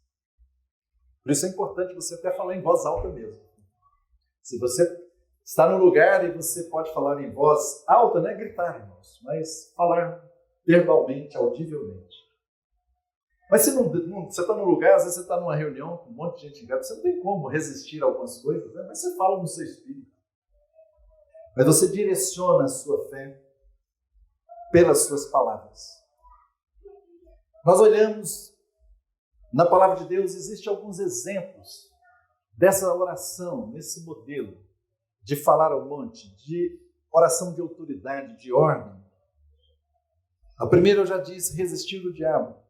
A: Por isso é importante você até falar em voz alta mesmo. Se você está num lugar e você pode falar em voz alta, não é gritar, irmãos, mas falar verbalmente, audivelmente. Mas se você está num lugar, às vezes você está numa reunião com um monte de gente em casa, você não tem como resistir a algumas coisas, né? Mas você fala no seu espírito. Mas você direciona a sua fé pelas suas palavras. Nós olhamos na palavra de Deus, existem alguns exemplos dessa oração, nesse modelo de falar ao monte, de oração de autoridade, de ordem. A primeira eu já disse, resistir o diabo.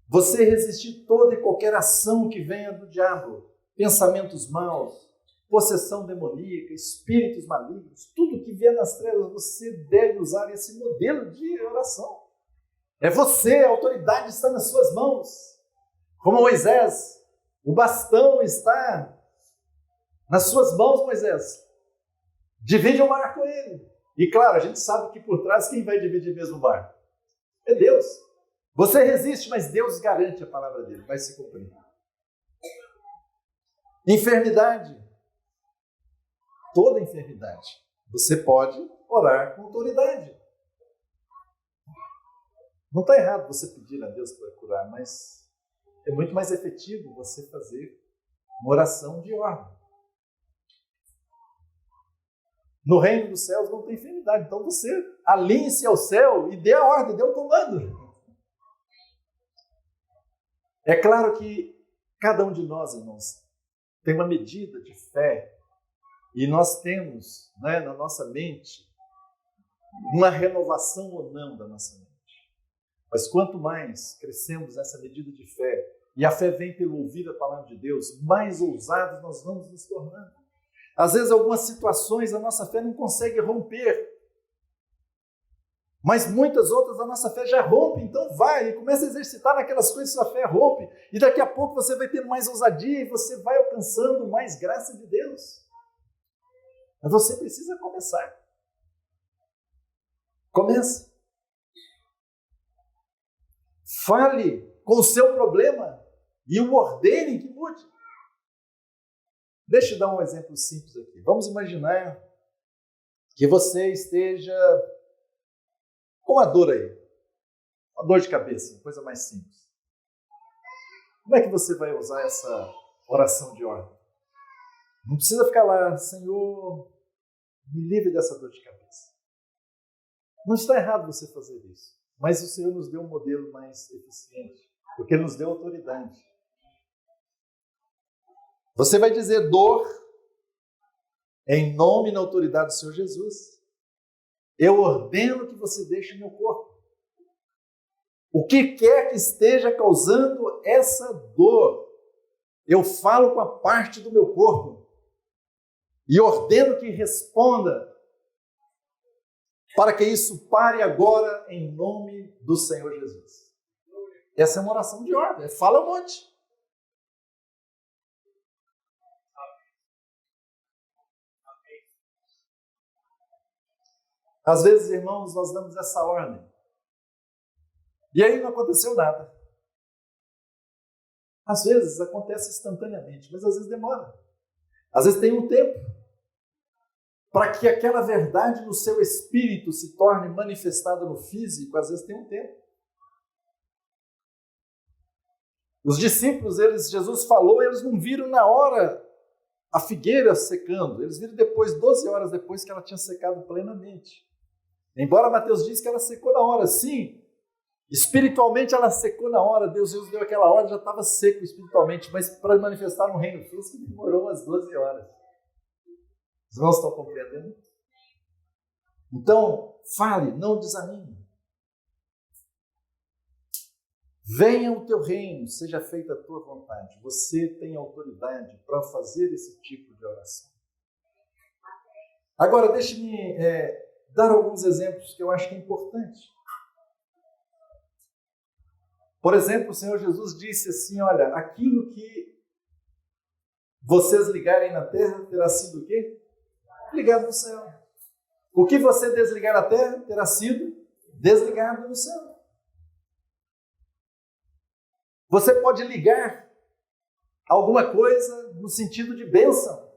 A: Você resistir toda e qualquer ação que venha do diabo, pensamentos maus, possessão demoníaca, espíritos malignos, tudo que vier nas trevas, você deve usar esse modelo de oração. É você, a autoridade está nas suas mãos. Como Moisés, o bastão está nas suas mãos, Moisés. Divide o mar com ele. E claro, a gente sabe que por trás quem vai dividir mesmo o mar? É Deus. Você resiste, mas Deus garante a palavra dele, vai se cumprir. Enfermidade. Toda enfermidade. Você pode orar com autoridade. Não está errado você pedir a Deus para curar, mas é muito mais efetivo você fazer uma oração de ordem. No reino dos céus não tem enfermidade, então você alinhe-se ao céu e dê a ordem, dê o comando. É claro que cada um de nós, irmãos, tem uma medida de fé e nós temos, né, na nossa mente uma renovação ou não da nossa mente. Mas quanto mais crescemos nessa medida de fé, e a fé vem pelo ouvir a palavra de Deus, mais ousados nós vamos nos tornando. Às vezes, algumas situações a nossa fé não consegue romper, mas muitas outras a nossa fé já rompe, então vai e começa a exercitar naquelas coisas que a sua fé rompe, e daqui a pouco você vai ter mais ousadia e você vai alcançando mais graça de Deus. Mas você precisa começar. Comece. Fale com o seu problema e o ordene que mude. Deixa eu dar um exemplo simples aqui. Vamos imaginar que você esteja com uma dor aí. Uma dor de cabeça, uma coisa mais simples. Como é que você vai usar essa oração de ordem? Não precisa ficar lá, Senhor, me livre dessa dor de cabeça. Não está errado você fazer isso. Mas o Senhor nos deu um modelo mais eficiente, porque Ele nos deu autoridade. Você vai dizer dor, em nome e na autoridade do Senhor Jesus. Eu ordeno que você deixe meu corpo. O que quer que esteja causando essa dor, eu falo com a parte do meu corpo e ordeno que responda para que isso pare agora em nome do Senhor Jesus. Essa é uma oração de ordem, fala um monte. Às vezes, irmãos, nós damos essa ordem. E aí não aconteceu nada. Às vezes acontece instantaneamente, mas às vezes demora. Às vezes tem um tempo para que aquela verdade no seu espírito se torne manifestada no físico, às vezes tem um tempo. Os discípulos, Jesus falou, eles não viram na hora a figueira secando, eles viram depois, 12 horas depois que ela tinha secado plenamente. Embora Mateus diz que ela secou na hora, sim, espiritualmente ela secou na hora, Deus deu aquela hora, já estava seco espiritualmente, mas para manifestar no reino físico demorou umas 12 horas. Os irmãos estão compreendendo? Então, fale, não desanime. Venha o teu reino, seja feita a tua vontade. Você tem autoridade para fazer esse tipo de oração. Agora, deixe-me dar alguns exemplos que eu acho que é importante. Por exemplo, o Senhor Jesus disse assim, olha, aquilo que vocês ligarem na terra terá sido o quê? Ligado no céu. O que você desligar na terra terá sido desligado no céu. Você pode ligar alguma coisa no sentido de bênção.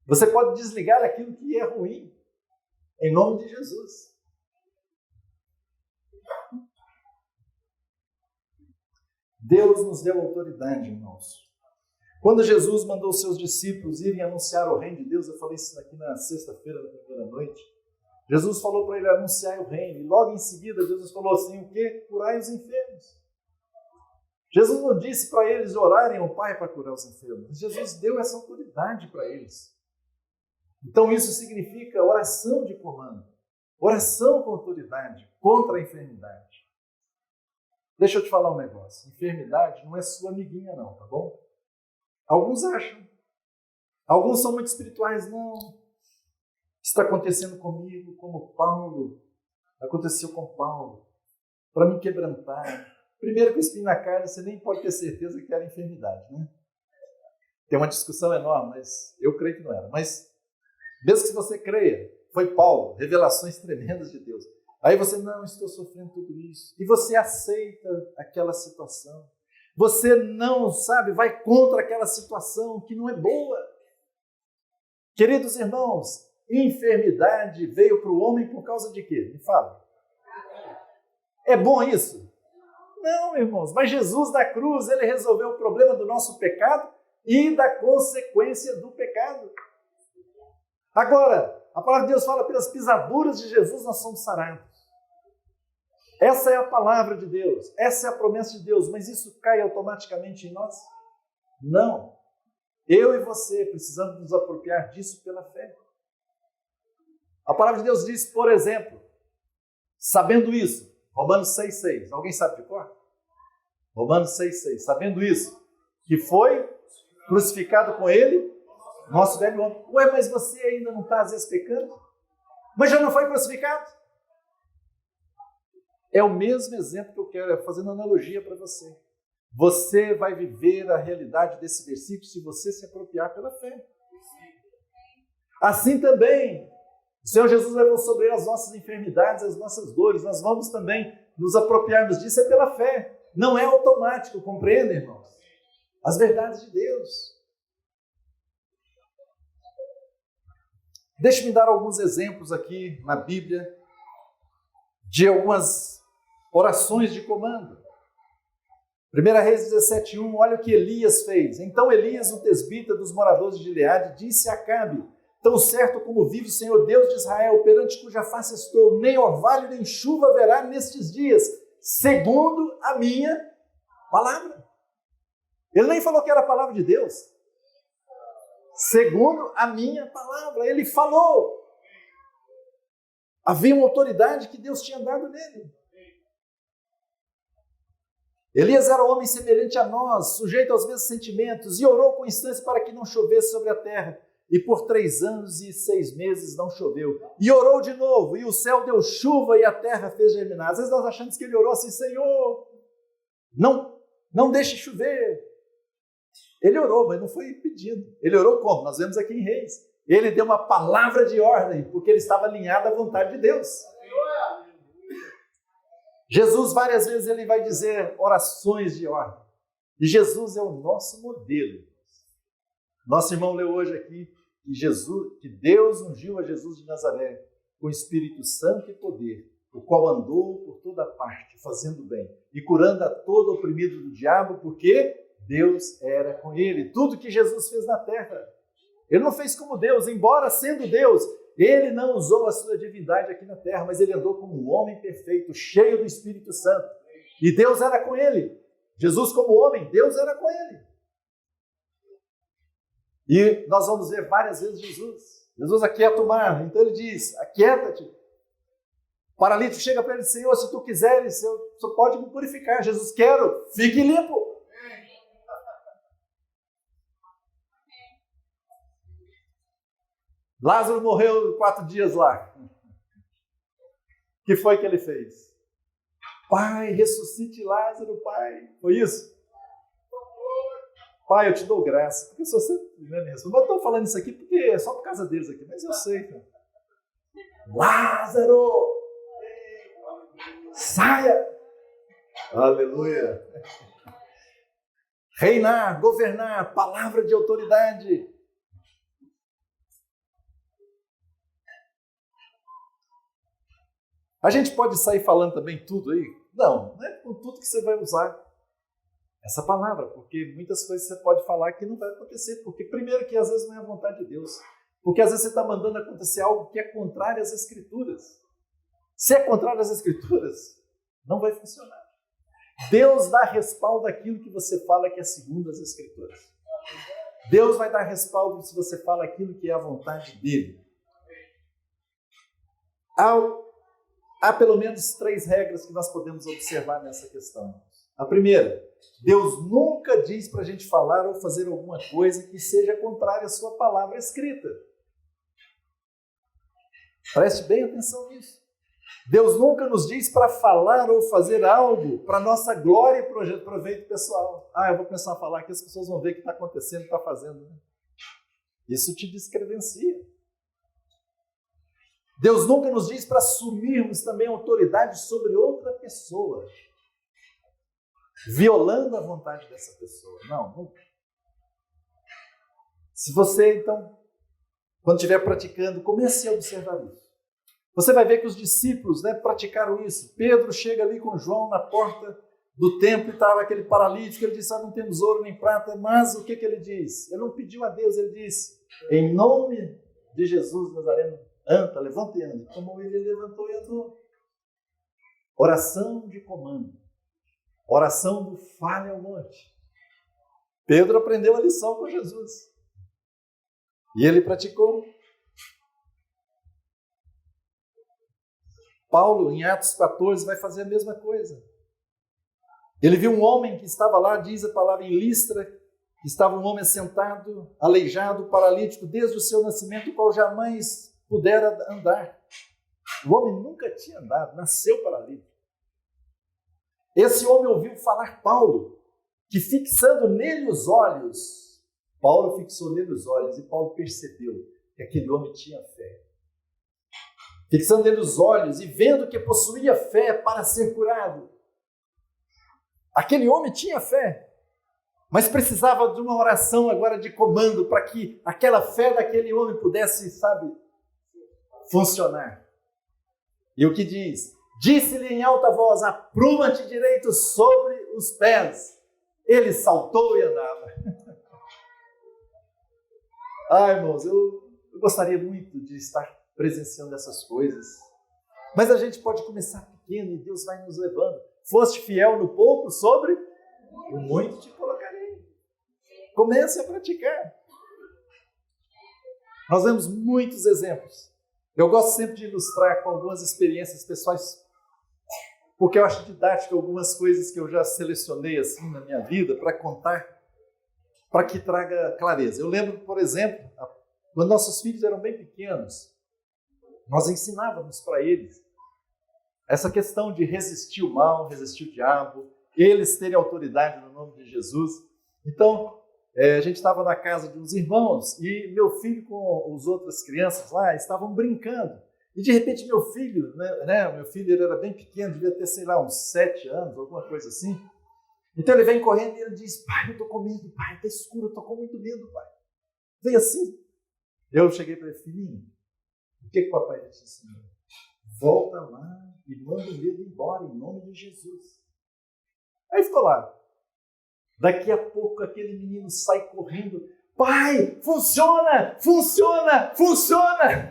A: Você pode desligar aquilo que é ruim, em nome de Jesus. Deus nos deu autoridade, irmãos. Quando Jesus mandou seus discípulos irem anunciar o reino de Deus, eu falei isso aqui na sexta-feira, na primeira noite, Jesus falou para ele anunciar o reino, e logo em seguida Jesus falou assim, o quê? Curai os enfermos. Jesus não disse para eles orarem ao Pai para curar os enfermos. Jesus deu essa autoridade para eles. Então isso significa oração de comando. Oração com autoridade contra a enfermidade. Deixa eu te falar um negócio. Enfermidade não é sua amiguinha não, tá bom? Alguns acham. Alguns são muito espirituais. Não. Está acontecendo comigo como Paulo. Aconteceu com Paulo. Para me quebrantar. Primeiro, com espinho na carne, você nem pode ter certeza que era enfermidade, né? Tem uma discussão enorme, mas eu creio que não era. Mas, mesmo que você creia, foi Paulo, revelações tremendas de Deus. Aí você, não, estou sofrendo tudo isso. E você aceita aquela situação. Você não, vai contra aquela situação que não é boa. Queridos irmãos, enfermidade veio para o homem por causa de quê? Me fala. É bom isso? Não, irmãos, mas Jesus na cruz, ele resolveu o problema do nosso pecado e da consequência do pecado. Agora, a palavra de Deus fala, pelas pisaduras de Jesus nós somos sarados. Essa é a palavra de Deus, essa é a promessa de Deus, mas isso cai automaticamente em nós? Não. Eu e você precisamos nos apropriar disso pela fé. A palavra de Deus diz, por exemplo, sabendo isso, Romanos 6,6. Alguém sabe de cor? Romanos 6,6. Sabendo isso, que foi crucificado com ele, nosso velho homem. Ué, mas você ainda não está às vezes pecando? Mas já não foi crucificado? É o mesmo exemplo que eu quero, fazendo analogia para você. Você vai viver a realidade desse versículo se você se apropriar pela fé. Assim também, o Senhor Jesus levou sobre ele as nossas enfermidades, as nossas dores. Nós vamos também nos apropriarmos disso, é pela fé. Não é automático, compreendem, irmãos? As verdades de Deus. Deixe-me dar alguns exemplos aqui na Bíblia de algumas orações de comando. 1 Reis 17:1, olha o que Elias fez. Então Elias, o tesbita dos moradores de Gileade, disse a Acabe, tão certo como vive o Senhor Deus de Israel, perante cuja face estou, nem orvalho nem chuva haverá nestes dias, segundo a minha palavra. Ele nem falou que era a palavra de Deus. Segundo a minha palavra, ele falou. Havia uma autoridade que Deus tinha dado nele. Elias era um homem semelhante a nós, sujeito aos mesmos sentimentos, e orou com instância para que não chovesse sobre a terra. E por 3 anos e 6 meses não choveu. E orou de novo, e o céu deu chuva e a terra fez germinar. Às vezes nós achamos que ele orou assim, Senhor, não deixe chover. Ele orou, mas não foi pedindo. Ele orou como? Nós vemos aqui em Reis. Ele deu uma palavra de ordem, porque ele estava alinhado à vontade de Deus. Jesus, várias vezes, ele vai dizer orações de ordem. E Jesus é o nosso modelo. Nosso irmão leu hoje aqui que Deus ungiu a Jesus de Nazaré com Espírito Santo e poder, o qual andou por toda parte, fazendo bem e curando a todo oprimido do diabo, porque Deus era com ele. Tudo que Jesus fez na terra, ele não fez como Deus, embora sendo Deus, ele não usou a sua divindade aqui na terra, mas ele andou como um homem perfeito, cheio do Espírito Santo. E Deus era com ele. Jesus como homem, Deus era com ele. E nós vamos ver várias vezes Jesus aquieta o mar. Então ele diz, aquieta-te. paralítico chega para ele, Senhor, se tu quiseres, tu pode me purificar. Jesus, quero, fique limpo. Lázaro morreu 4 dias lá. O que foi que ele fez? Pai, ressuscite Lázaro, Pai. Foi isso? Pai, eu te dou graça. Porque se você... Não é mesmo? Eu estou falando isso aqui porque é só por causa deles aqui, mas eu sei. Cara. Lázaro! Saia! Aleluia! Reinar, governar, palavra de autoridade. A gente pode sair falando também tudo aí? Não é com tudo que você vai usar essa palavra, porque muitas coisas você pode falar que não vai acontecer, porque primeiro que às vezes não é a vontade de Deus, porque às vezes você está mandando acontecer algo que é contrário às Escrituras. Se é contrário às Escrituras, não vai funcionar. Deus dá respaldo àquilo que você fala que é segundo as Escrituras. Deus vai dar respaldo se você fala aquilo que é a vontade dele. Há pelo menos 3 regras que nós podemos observar nessa questão. A primeira, Deus nunca diz para a gente falar ou fazer alguma coisa que seja contrária à sua palavra escrita. Preste bem atenção nisso. Deus nunca nos diz para falar ou fazer algo para nossa glória e proveito pessoal. Eu vou começar a falar que as pessoas vão ver o que está acontecendo e está fazendo. Né? Isso te descredencia. Deus nunca nos diz para assumirmos também autoridade sobre outra pessoa, violando a vontade dessa pessoa. Não, nunca. Se você, então, quando estiver praticando, comece a observar isso. Você vai ver que os discípulos praticaram isso. Pedro chega ali com João na porta do templo e estava aquele paralítico. Ele disse, não temos ouro nem prata, mas o que ele diz? Ele não pediu a Deus, ele disse, em nome de Jesus Nazareno, anda, levanta e anda. Como ele levantou e andou. Oração de comando. Oração do fale ao monte. Pedro aprendeu a lição com Jesus. E ele praticou. Paulo, em Atos 14, vai fazer a mesma coisa. Ele viu um homem que estava lá, diz a palavra em Listra, que estava um homem sentado, aleijado, paralítico, desde o seu nascimento, o qual jamais pudera andar. O homem nunca tinha andado, nasceu paralítico. Esse homem ouviu falar Paulo, que fixando nele os olhos, Paulo fixou nele os olhos e Paulo percebeu que aquele homem tinha fé. Fixando nele os olhos e vendo que possuía fé para ser curado. Aquele homem tinha fé, mas precisava de uma oração agora de comando para que aquela fé daquele homem pudesse, funcionar. E o que diz? Disse-lhe em alta voz, apruma-te direito sobre os pés. Ele saltou e andava. Irmãos, eu gostaria muito de estar presenciando essas coisas. Mas a gente pode começar pequeno e Deus vai nos levando. Foste fiel no pouco, sobre o muito te colocarei. Comece a praticar. Nós vemos muitos exemplos. Eu gosto sempre de ilustrar com algumas experiências pessoais, porque eu acho didático algumas coisas que eu já selecionei assim na minha vida para contar, para que traga clareza. Eu lembro, por exemplo, quando nossos filhos eram bem pequenos, nós ensinávamos para eles essa questão de resistir o mal, resistir o diabo, eles terem autoridade no nome de Jesus. Então, a gente estava na casa de uns irmãos e meu filho com as outras crianças lá estavam brincando. E de repente meu filho, meu filho ele era bem pequeno, devia ter, uns 7 anos, alguma coisa assim. Então ele vem correndo e ele diz, pai, eu estou com medo, pai, está escuro, eu estou com muito medo, pai. Vem assim. Eu cheguei para ele, filhinho, o que o papai te ensinou? Volta lá e manda o medo embora, em nome de Jesus. Aí ficou lá. Daqui a pouco aquele menino sai correndo. Pai, funciona, funciona, funciona.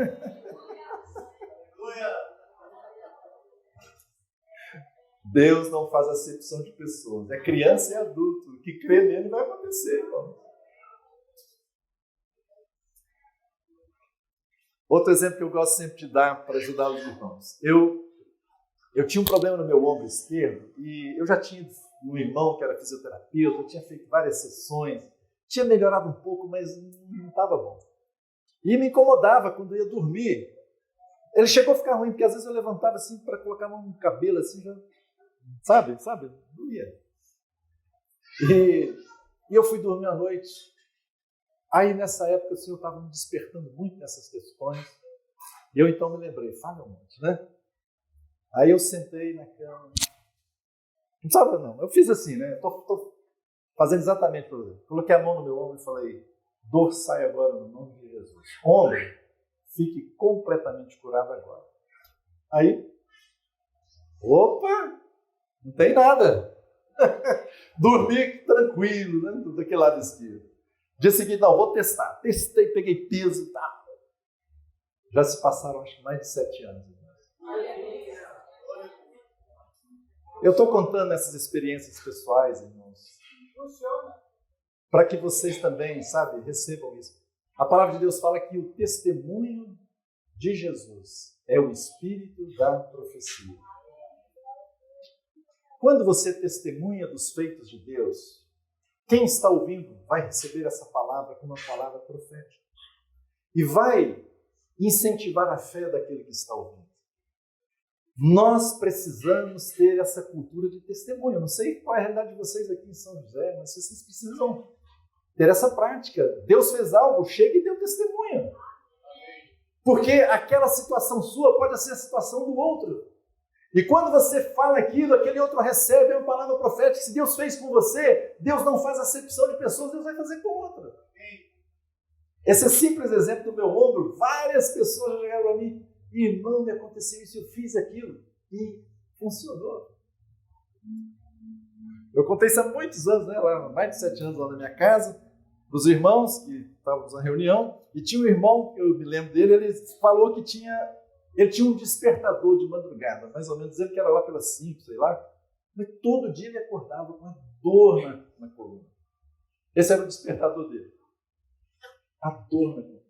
A: Deus não faz acepção de pessoas. É criança e adulto. O que crê nele vai acontecer, irmão. Outro exemplo que eu gosto sempre de dar para ajudar os irmãos. Eu eu tinha um problema no meu ombro esquerdo e eu já tinha um irmão que era fisioterapeuta, eu tinha feito várias sessões, tinha melhorado um pouco, mas não estava bom. E me incomodava quando eu ia dormir. Ele chegou a ficar ruim, porque às vezes eu levantava assim para colocar a mão no cabelo, assim, já, sabe, doía. E eu fui dormir à noite. Aí nessa época o Senhor estava me despertando muito nessas questões. E eu então me lembrei, fala um monte, né? Aí eu sentei na cama. Não sabe não, eu fiz assim, né? Estou fazendo exatamente por exemplo. Coloquei a mão no meu ombro e falei, dor sai agora no nome de Jesus. Ombro, fique completamente curado agora. Aí, opa, não tem nada. Dormi tranquilo, né? Daquele lado esquerdo. Dia seguinte, não, vou testar. Testei, peguei peso e tal. Já se passaram, acho que mais de 7 anos. Eu estou contando essas experiências pessoais, irmãos, para que vocês também, sabe, recebam isso. A palavra de Deus fala que o testemunho de Jesus é o espírito da profecia. Quando você testemunha dos feitos de Deus, quem está ouvindo vai receber essa palavra como uma palavra profética. E vai incentivar a fé daquele que está ouvindo. Nós precisamos ter essa cultura de testemunho. Eu não sei qual é a realidade de vocês aqui em São José, mas vocês precisam ter essa prática. Deus fez algo, chega e deu testemunho. Porque aquela situação sua pode ser a situação do outro. E quando você fala aquilo, aquele outro recebe uma palavra profética. Se Deus fez com você, Deus não faz acepção de pessoas, Deus vai fazer com outra. Esse simples exemplo do meu ombro, várias pessoas já chegaram a mim, irmão, me aconteceu isso, eu fiz aquilo e funcionou. Eu contei isso há muitos anos, né? Lá, mais de 7 anos lá na minha casa, para os irmãos que estávamos na reunião, e tinha um irmão, que eu me lembro dele, ele falou que ele tinha um despertador de madrugada, mais ou menos, dizendo que era lá pelas 5, sei lá, mas todo dia ele acordava com uma dor na coluna. Esse era o despertador dele. A dor na coluna.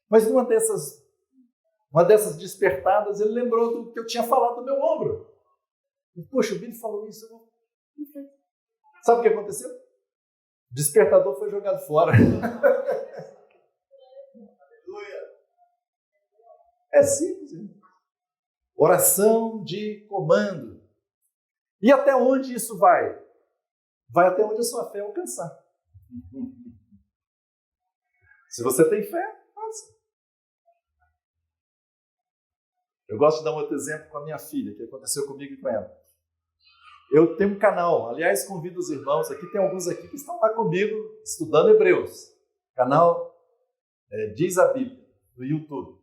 A: Mas numa dessas despertadas, ele lembrou do que eu tinha falado do meu ombro. E, poxa, o Billy falou isso. Sabe o que aconteceu? O despertador foi jogado fora. É simples. Hein? Oração de comando. E até onde isso vai? Vai até onde a sua fé alcançar. Se você tem fé, faça. Eu gosto de dar um outro exemplo com a minha filha, que aconteceu comigo e com ela. Eu tenho um canal, aliás, convido os irmãos, aqui tem alguns aqui que estão lá comigo, estudando Hebreus. Canal Diz a Bíblia, no YouTube.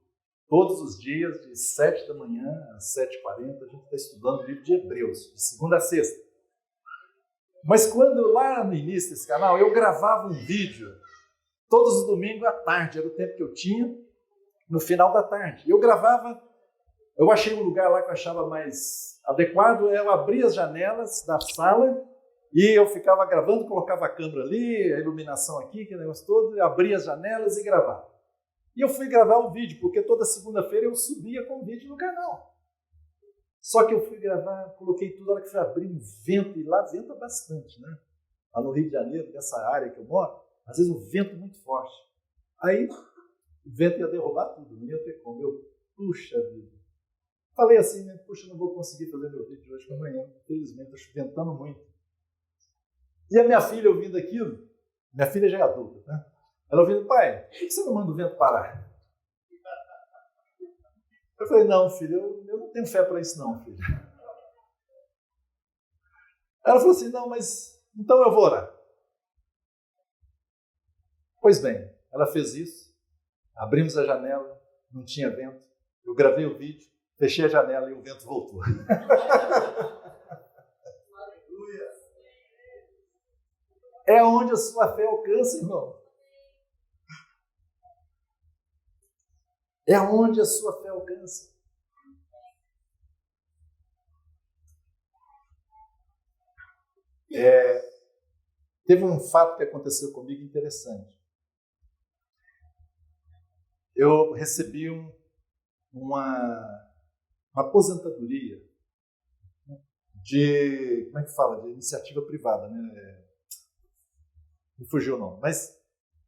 A: Todos os dias, de 7 da manhã às 7h40, a gente está estudando o livro de Hebreus, de segunda a sexta. Mas quando, lá no início desse canal, eu gravava um vídeo, todos os domingos à tarde, era o tempo que eu tinha, no final da tarde. Eu gravava, eu achei um lugar lá que eu achava mais adequado, eu abria as janelas da sala e eu ficava gravando, colocava a câmera ali, a iluminação aqui, aquele negócio todo, abria as janelas e gravava. E eu fui gravar o vídeo, porque toda segunda-feira eu subia com o vídeo no canal. Só que eu fui gravar, coloquei tudo, a hora que foi abrir um vento, e lá venta bastante, né? Lá no Rio de Janeiro, nessa área que eu moro, às vezes um vento muito forte. Aí o vento ia derrubar tudo, não ia ter como. Eu, puxa vida. Falei assim, né? Puxa, não vou conseguir fazer meu vídeo hoje para amanhã. Infelizmente, está ventando muito. E a minha filha ouvindo aquilo, minha filha já é adulta, né? Ela ouvindo, pai, por que você não manda o vento parar? Eu falei, não, filha, eu não tenho fé para isso não, filha. Ela falou assim, não, mas então eu vou orar. Pois bem, ela fez isso, abrimos a janela, não tinha vento, eu gravei o vídeo, fechei a janela e o vento voltou. É onde a sua fé alcança, irmão. É onde a sua fé alcança. Teve um fato que aconteceu comigo interessante. Eu recebi uma uma aposentadoria de, como é que fala? De iniciativa privada, né? Não fugiu não, mas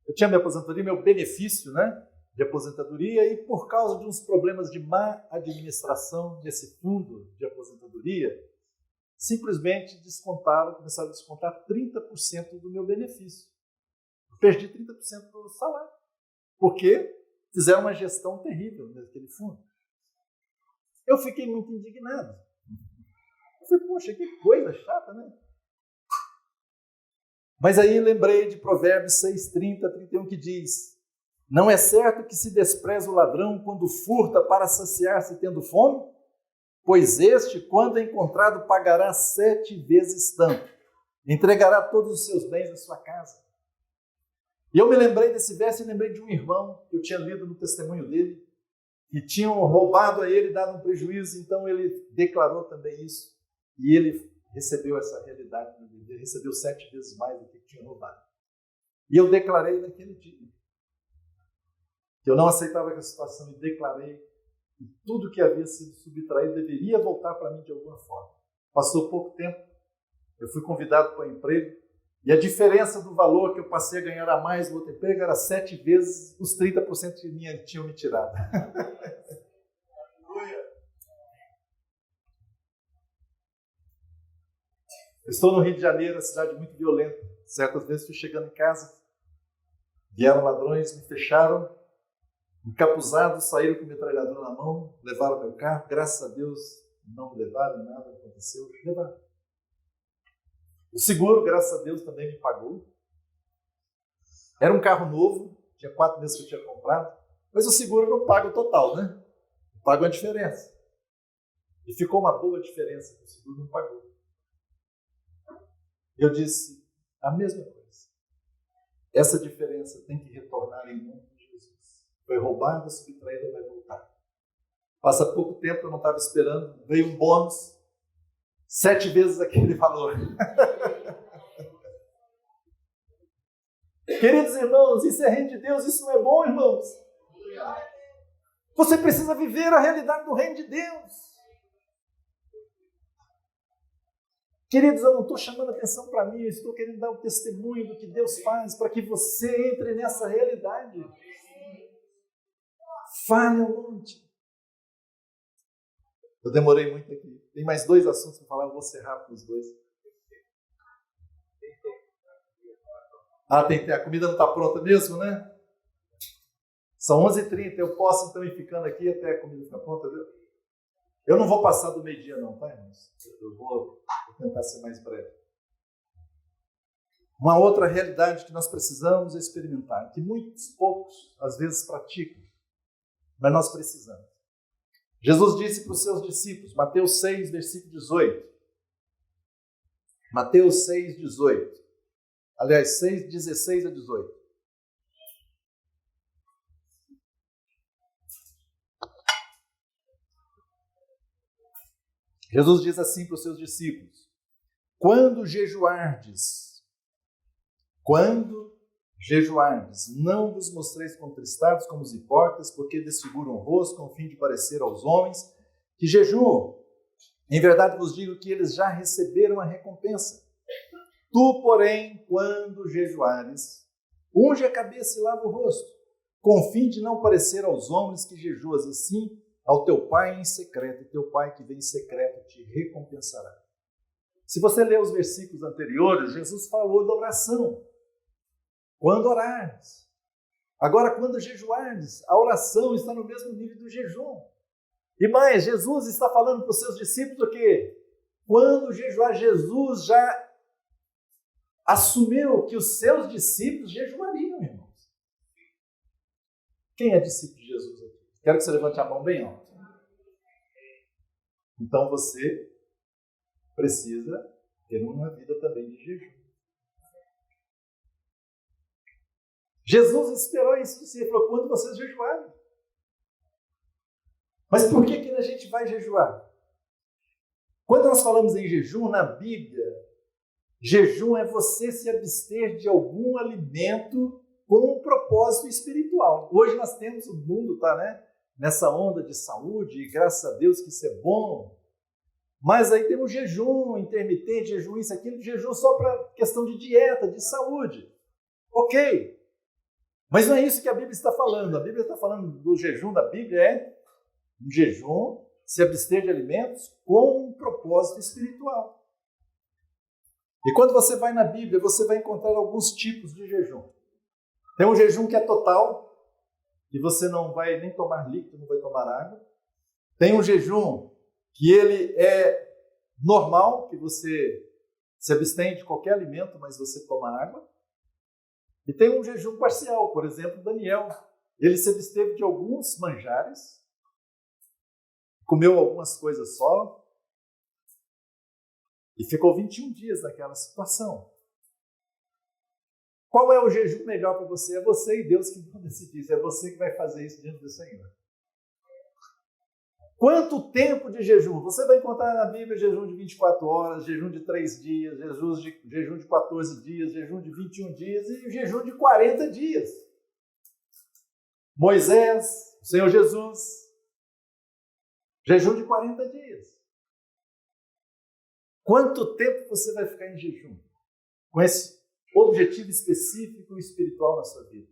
A: eu tinha minha aposentadoria, meu benefício, né, de aposentadoria, e por causa de uns problemas de má administração desse fundo de aposentadoria, simplesmente começaram a descontar 30% do meu benefício. Eu perdi 30% do salário, porque fizeram uma gestão terrível naquele fundo. Eu fiquei muito indignado. Eu falei, poxa, que coisa chata, né? Mas aí lembrei de Provérbios 6, 30, 31, que diz: não é certo que se despreza o ladrão quando furta para saciar-se tendo fome? Pois este, quando encontrado, pagará 7 vezes tanto. Entregará todos os seus bens à sua casa. E eu me lembrei desse verso e lembrei de um irmão que eu tinha lido no testemunho dele, que tinham roubado a ele, dado um prejuízo, então ele declarou também isso. E ele recebeu essa realidade, ele recebeu 7 vezes mais do que tinha roubado. E eu declarei naquele dia que eu não aceitava aquela situação e declarei que tudo que havia sido subtraído deveria voltar para mim de alguma forma. Passou pouco tempo, eu fui convidado para o emprego e a diferença do valor que eu passei a ganhar a mais no outro emprego era 7 vezes os 30% que tinham me tirado. Eu estou no Rio de Janeiro, uma cidade muito violenta. Certas vezes fui chegando em casa, vieram ladrões, me fecharam, encapuzados, saíram com o metralhador na mão, levaram meu carro. Graças a Deus não me levaram, nada aconteceu, levaram. O seguro, graças a Deus, também me pagou. Era um carro novo, tinha 4 meses que eu tinha comprado, mas o seguro não paga o total, né? Paga a diferença. E ficou uma boa diferença que o seguro não pagou. Eu disse a mesma coisa. Essa diferença tem que retornar em nome de Jesus. Foi roubada, subtraída, vai voltar. Passa pouco tempo, eu não estava esperando, veio um bônus, 7 vezes aquele valor. Queridos irmãos, isso é reino de Deus, isso não é bom, irmãos. Você precisa viver a realidade do reino de Deus. Queridos, eu não estou chamando atenção para mim, eu estou querendo dar o testemunho do que Deus faz para que você entre nessa realidade. Fale ao monte. Eu demorei muito aqui. Tem mais 2 assuntos para falar, eu vou ser rápido os 2. A comida não está pronta mesmo, né? São 11h30, eu posso então ir ficando aqui até a comida ficar pronta, viu? Eu não vou passar do meio-dia não, tá, irmãos? Eu vou tentar ser mais breve. Uma outra realidade que nós precisamos experimentar, que muitos poucos às vezes praticam, mas nós precisamos. Jesus disse para os seus discípulos, Mateus 6, versículo 18. Mateus 6, 18. Aliás, 6, 16 a 18. Jesus diz assim para os seus discípulos: quando jejuardes, não vos mostreis contristados como os hipócritas, porque desfiguram o rosto com o fim de parecer aos homens que jejuam. Em verdade vos digo que eles já receberam a recompensa. Tu, porém, quando jejuares, unge a cabeça e lava o rosto, com o fim de não parecer aos homens que jejuas, e sim ao teu Pai em secreto, e teu Pai que vem em secreto te recompensará. Se você ler os versículos anteriores, Jesus falou da oração. Quando orares. Agora, quando jejuares, a oração está no mesmo nível do jejum. E mais, Jesus está falando para os seus discípulos o quê? Quando jejuar, Jesus já assumiu que os seus discípulos jejuariam, irmãos. Quem é discípulo de Jesus aqui? Quero que você levante a mão bem alto. Então você precisa ter uma vida também de jejum. Jesus esperou isso de si. Ele falou, quando vocês jejuarem. Mas por que a gente vai jejuar? Quando nós falamos em jejum, na Bíblia, jejum é você se abster de algum alimento com um propósito espiritual. Hoje nós temos, o mundo está, nessa onda de saúde, e graças a Deus que isso é bom. Mas aí tem um jejum intermitente, jejum isso, aquilo, jejum só para questão de dieta, de saúde. Ok. Mas não é isso que a Bíblia está falando. A Bíblia está falando do jejum da Bíblia, é um jejum, se abster de alimentos com um propósito espiritual. E quando você vai na Bíblia, você vai encontrar alguns tipos de jejum. Tem um jejum que é total, que você não vai nem tomar líquido, não vai tomar água. Tem um jejum que ele é normal, que você se abstém de qualquer alimento, mas você toma água. E tem um jejum parcial, por exemplo, Daniel. Ele se absteve de alguns manjares, comeu algumas coisas só, e ficou 21 dias naquela situação. Qual é o jejum melhor para você? É você e Deus que vão decidir isso. É você que vai fazer isso diante do Senhor. Quanto tempo de jejum? Você vai encontrar na Bíblia jejum de 24 horas, jejum de 3 dias, jejum de 14 dias, jejum de 21 dias e jejum de 40 dias. Moisés, o Senhor Jesus, jejum de 40 dias. Quanto tempo você vai ficar em jejum? Com esse objetivo específico e espiritual na sua vida?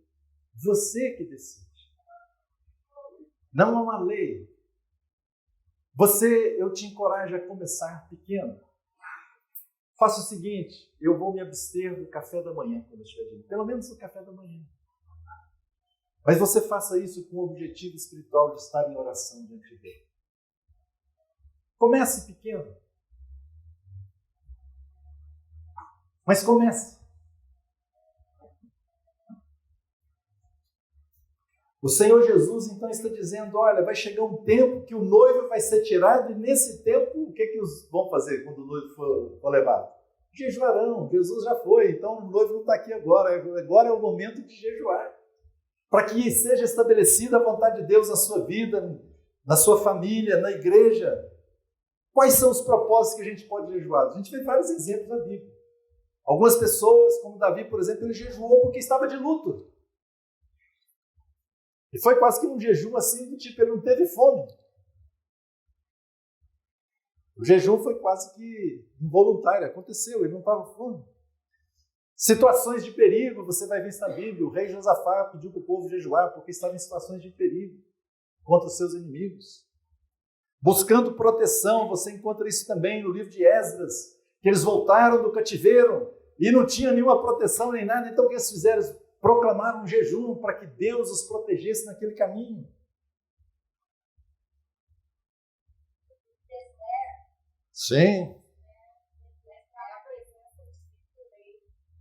A: Você que decide. Não é uma lei. Eu te encorajo a começar pequeno. Faça o seguinte, eu vou me abster do café da manhã quando eu estiver indo. Pelo menos do café da manhã. Mas você faça isso com o objetivo espiritual de estar em oração diante de Deus. Comece pequeno. Mas comece. O Senhor Jesus, então, está dizendo, olha, vai chegar um tempo que o noivo vai ser tirado e nesse tempo, o que eles vão fazer quando o noivo for levado? Jejuarão. Jesus já foi, então o noivo não está aqui agora. Agora é o momento de jejuar. Para que seja estabelecida a vontade de Deus na sua vida, na sua família, na igreja. Quais são os propósitos que a gente pode jejuar? A gente vê vários exemplos na Bíblia. Algumas pessoas, como Davi, por exemplo, ele jejuou porque estava de luto. E foi quase que um jejum assim, do tipo, ele não teve fome. O jejum foi quase que involuntário, aconteceu, ele não estava com fome. Situações de perigo, você vai ver isso na Bíblia. O rei Josafá pediu para o povo jejuar porque estava em situações de perigo contra os seus inimigos. Buscando proteção, você encontra isso também no livro de Esdras, que eles voltaram do cativeiro e não tinha nenhuma proteção nem nada, então o que eles fizeram? Proclamaram um jejum para que Deus os protegesse naquele caminho. Sim.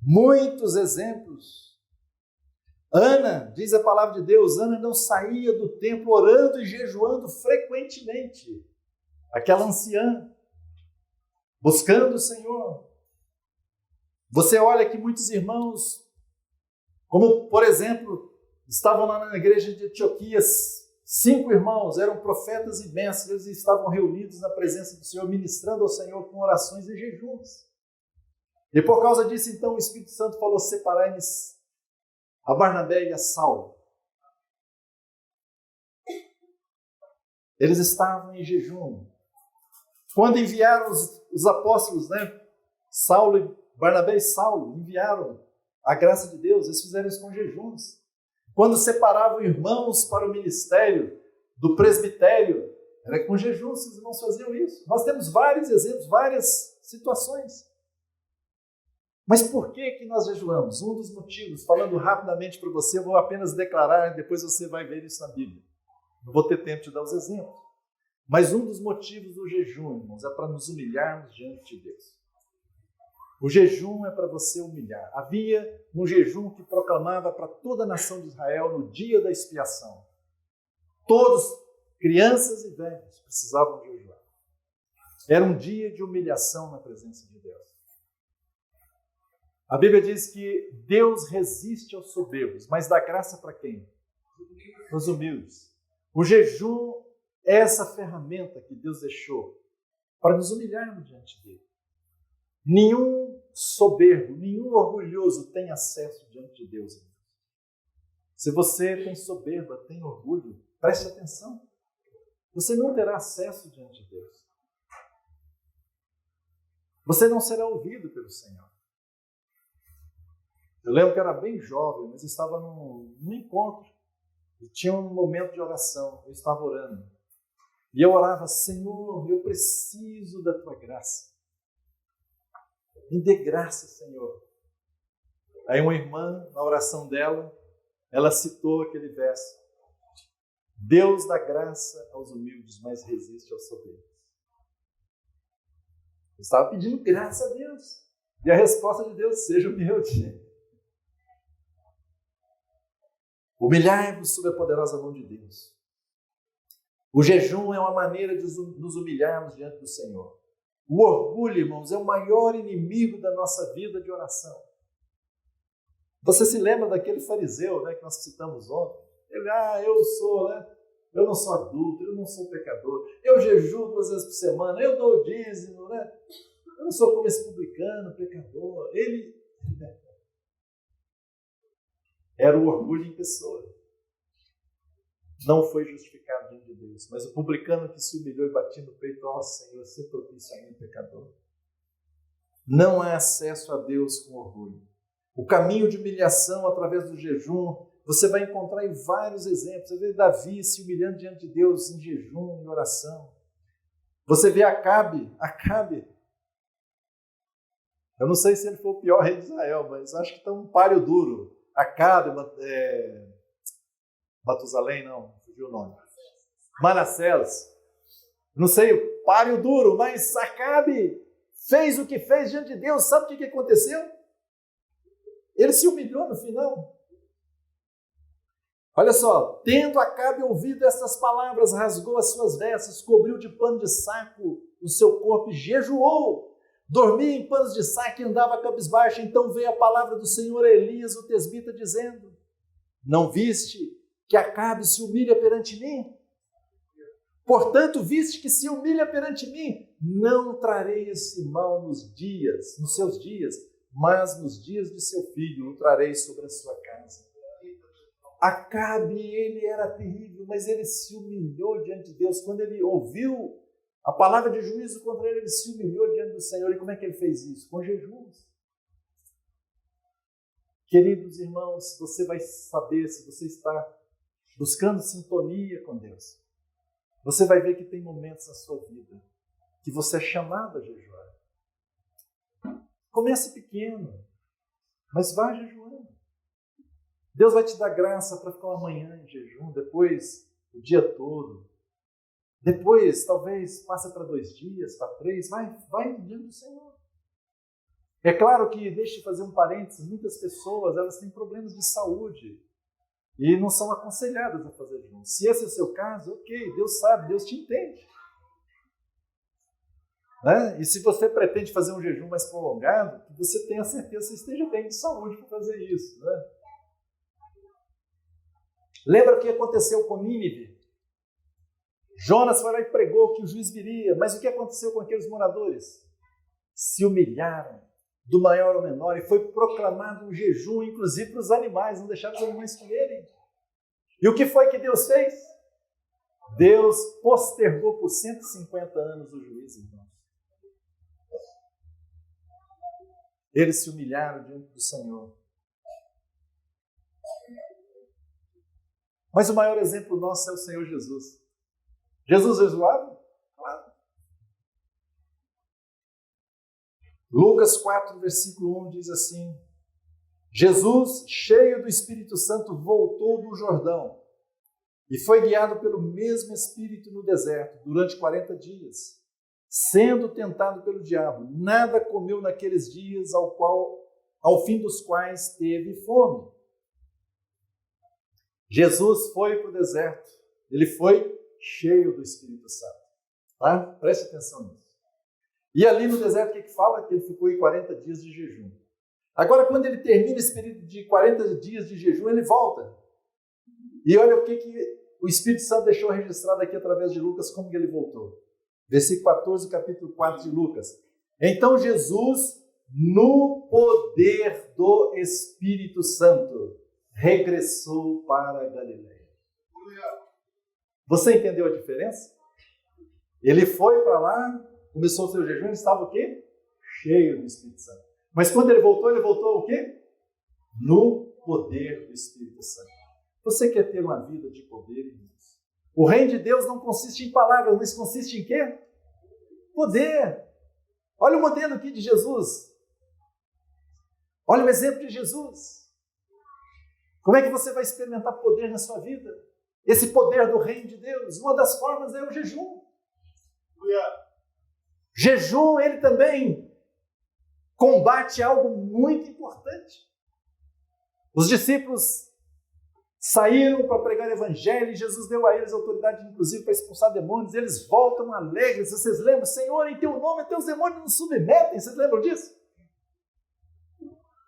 A: Muitos exemplos. Ana, diz a palavra de Deus, Ana não saía do templo orando e jejuando frequentemente. Aquela anciã, buscando o Senhor. Você olha que muitos irmãos, como, por exemplo, estavam lá na igreja de Antioquia, 5 irmãos, eram profetas e mestres, e estavam reunidos na presença do Senhor, ministrando ao Senhor com orações e jejuns. E por causa disso, então, o Espírito Santo falou, separai-me a Barnabé e a Saulo. Eles estavam em jejum. Quando enviaram os apóstolos, Barnabé e Saulo, enviaram a graça de Deus, eles fizeram isso com jejuns. Quando separavam irmãos para o ministério do presbitério, era com jejuns que os irmãos faziam isso. Nós temos vários exemplos, várias situações. Mas por que nós jejuamos? Um dos motivos, falando rapidamente para você, eu vou apenas declarar, depois você vai ver isso na Bíblia. Não vou ter tempo de dar os exemplos. Mas um dos motivos do jejum, irmãos, é para nos humilharmos diante de Deus. O jejum é para você humilhar. Havia um jejum que proclamava para toda a nação de Israel no dia da expiação. Todos, crianças e velhos, precisavam jejuar. Era um dia de humilhação na presença de Deus. A Bíblia diz que Deus resiste aos soberbos, mas dá graça para quem? Os humildes. O jejum é essa ferramenta que Deus deixou para nos humilharmos diante dele. Nenhum soberbo, nenhum orgulhoso tem acesso diante de Deus. Se você tem soberba, tem orgulho, Preste atenção. Você não terá acesso diante de Deus. Você não será ouvido pelo Senhor. Eu lembro que eu era bem jovem, mas estava num encontro. E tinha um momento de oração. Eu estava orando. E eu orava: Senhor, eu preciso da tua graça. Me dê graça, Senhor. Aí uma irmã, na oração dela, ela citou aquele verso: Deus dá graça aos humildes, mas resiste aos soberbos. Eu estava pedindo graça a Deus. E a resposta de Deus: seja humilde. Humilhai-vos sob a poderosa mão de Deus. O jejum é uma maneira de nos humilharmos diante do Senhor. O orgulho, irmãos, é o maior inimigo da nossa vida de oração. Você se lembra daquele fariseu, né, que nós citamos ontem? Ele: eu não sou adulto, eu não sou pecador, eu jejuo 2 vezes por semana, eu dou o dízimo, né? Eu não sou como esse publicano, pecador. Ele era o orgulho em pessoa. Não foi justificado diante de Deus. Mas o publicano que se humilhou e batia no peito: ó Senhor, se propício a mim, pecador. Não há acesso a Deus com orgulho. O caminho de humilhação através do jejum, você vai encontrar em vários exemplos. Você vê Davi se humilhando diante de Deus em jejum, em oração. Você vê Acabe. Eu não sei se ele foi o pior rei de Israel, mas acho que está um páreo duro. Acabe, Matusalém, não, fugiu o nome. Manassés. Não sei, páreo duro, mas Acabe fez o que fez diante de Deus. Sabe o que aconteceu? Ele se humilhou no final. Olha só: tendo Acabe ouvido estas palavras, rasgou as suas vestes, cobriu de pano de saco o seu corpo e jejuou. Dormia em panos de saco e andava cabisbaixo. Então veio a palavra do Senhor a Elias, o tesbita, dizendo: não viste que Acabe se humilha perante mim? Portanto, viste que se humilha perante mim, não trarei esse mal nos seus dias, mas nos dias de seu filho o trarei sobre a sua casa. Acabe, ele era terrível, mas ele se humilhou diante de Deus. Quando ele ouviu a palavra de juízo contra ele, ele se humilhou diante do Senhor. E como é que ele fez isso? Com jejuns. Queridos irmãos, você vai saber se você está buscando sintonia com Deus. Você vai ver que tem momentos na sua vida que você é chamado a jejuar. Comece pequeno, mas vá jejuando. Deus vai te dar graça para ficar uma manhã em jejum, depois o dia todo. Depois, talvez, passa para 2 dias, para 3, vai diante do Senhor. É claro que, deixe de fazer um parênteses, muitas pessoas elas têm problemas de saúde e não são aconselhadas a fazer jejum. Se esse é o seu caso, ok, Deus sabe, Deus te entende. Né? E se você pretende fazer um jejum mais prolongado, que você tenha certeza que você esteja bem de saúde para fazer isso. Né? Lembra o que aconteceu com Nínive? Jonas foi lá e pregou que o juiz viria, mas o que aconteceu com aqueles moradores? Se humilharam, do maior ao menor, e foi proclamado um jejum, inclusive para os animais, não deixaram os animais comerem. E o que foi que Deus fez? Deus postergou por 150 anos o juízo, irmãos. Eles se humilharam diante do Senhor. Mas o maior exemplo nosso é o Senhor Jesus. Jesus jejuava? Claro. Lucas 4, versículo 1 diz assim: Jesus, cheio do Espírito Santo, voltou do Jordão e foi guiado pelo mesmo Espírito no deserto durante 40 dias, sendo tentado pelo diabo. Nada comeu naqueles dias ao fim dos quais teve fome. Jesus foi para o deserto, ele foi cheio do Espírito Santo. Tá? Preste atenção nisso. E ali no deserto, o que fala? Que ele ficou em 40 dias de jejum. Agora, quando ele termina esse período de 40 dias de jejum, ele volta. E olha o que o Espírito Santo deixou registrado aqui através de Lucas, como que ele voltou. Versículo 14, capítulo 4 de Lucas. Então Jesus, no poder do Espírito Santo, regressou para a Galileia. Você entendeu a diferença? Ele foi para lá, começou o seu jejum, ele estava o quê? Cheio do Espírito Santo. Mas quando ele voltou o quê? No poder do Espírito Santo. Você quer ter uma vida de poder, irmãos? O reino de Deus não consiste em palavras, mas consiste em quê? Poder. Olha o modelo aqui de Jesus. Olha o exemplo de Jesus. Como é que você vai experimentar poder na sua vida? Esse poder do reino de Deus. Uma das formas é o jejum. Jejum, ele também combate algo muito importante. Os discípulos saíram para pregar o evangelho e Jesus deu a eles autoridade, inclusive, para expulsar demônios. Eles voltam alegres. Vocês lembram? Senhor, em teu nome, teus demônios nos submetem. Vocês lembram disso?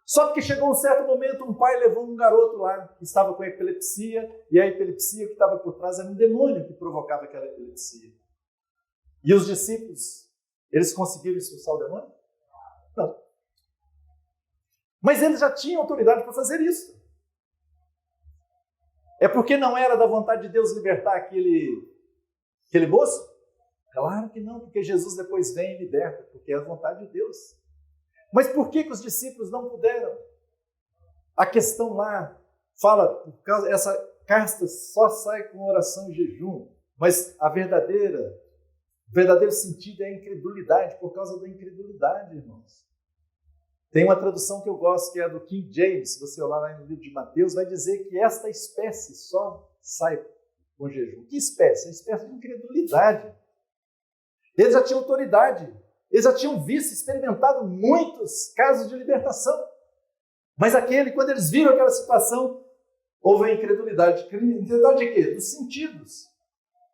A: Só porque chegou um certo momento, um pai levou um garoto lá que estava com epilepsia, e a epilepsia que estava por trás era um demônio que provocava aquela epilepsia. E os discípulos, eles conseguiram expulsar o demônio? Não. Mas eles já tinham autoridade para fazer isso. É porque não era da vontade de Deus libertar aquele moço? Claro que não, porque Jesus depois vem e liberta, porque é a vontade de Deus. Mas por que os discípulos não puderam? A questão lá fala, por causa essa casta só sai com oração e jejum, mas o verdadeiro sentido é a incredulidade, por causa da incredulidade, irmãos. Tem uma tradução que eu gosto, que é a do King James, se você olhar lá no livro de Mateus, vai dizer que esta espécie só sai com jejum. Que espécie? A espécie de incredulidade. Eles já tinham autoridade, eles já tinham visto, experimentado muitos casos de libertação. Mas quando eles viram aquela situação, houve a incredulidade. Incredulidade de quê? Dos sentidos.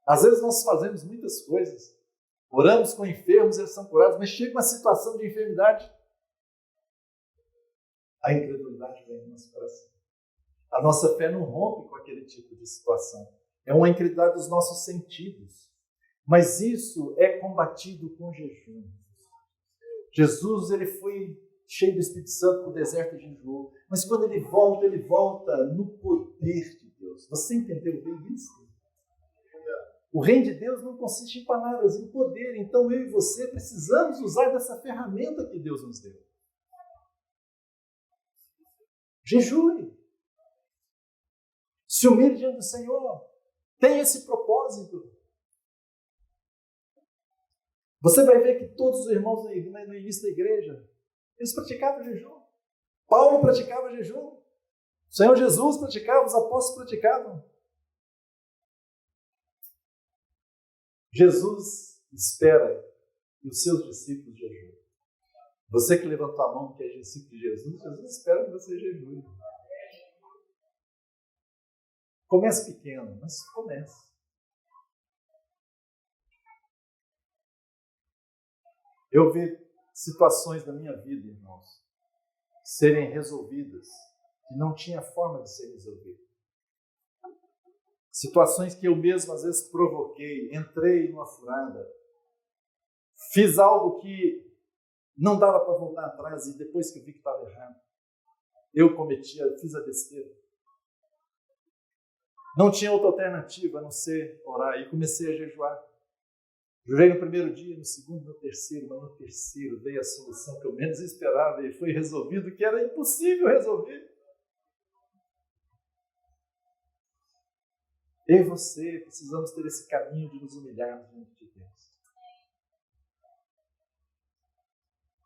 A: Às vezes nós fazemos muitas coisas, oramos com enfermos, eles são curados, mas chega uma situação de enfermidade, a incredulidade vem no nosso coração. A nossa fé não rompe com aquele tipo de situação. É uma incredulidade dos nossos sentidos. Mas isso é combatido com jejum. Jesus, ele foi cheio do Espírito Santo no deserto de jejuou. Mas quando ele volta no poder de Deus. Você entendeu bem isso? O reino de Deus não consiste em palavras, em poder. Então eu e você precisamos usar dessa ferramenta que Deus nos deu. Jejue. Se humilhe diante do Senhor. Tenha esse propósito. Você vai ver que todos os irmãos no início da igreja, eles praticavam jejum. Paulo praticava jejum. O Senhor Jesus praticava, os apóstolos praticavam. Jesus espera que os seus discípulos jejuem. Você que levantou a mão que é discípulo de Jesus, Jesus espera que você jejue. Comece pequeno, mas comece. Eu vi situações na minha vida, irmãos, serem resolvidas que não tinha forma de ser resolvidas. Situações que eu mesmo às vezes provoquei, entrei numa furada, fiz algo que não dava para voltar atrás e depois que eu vi que estava errado, fiz a besteira. Não tinha outra alternativa a não ser orar e comecei a jejuar. Jejuei no primeiro dia, no segundo, no terceiro, mas no terceiro veio a solução que eu menos esperava e foi resolvido, que era impossível resolver. Eu e você precisamos ter esse caminho de nos humilharmos diante de Deus.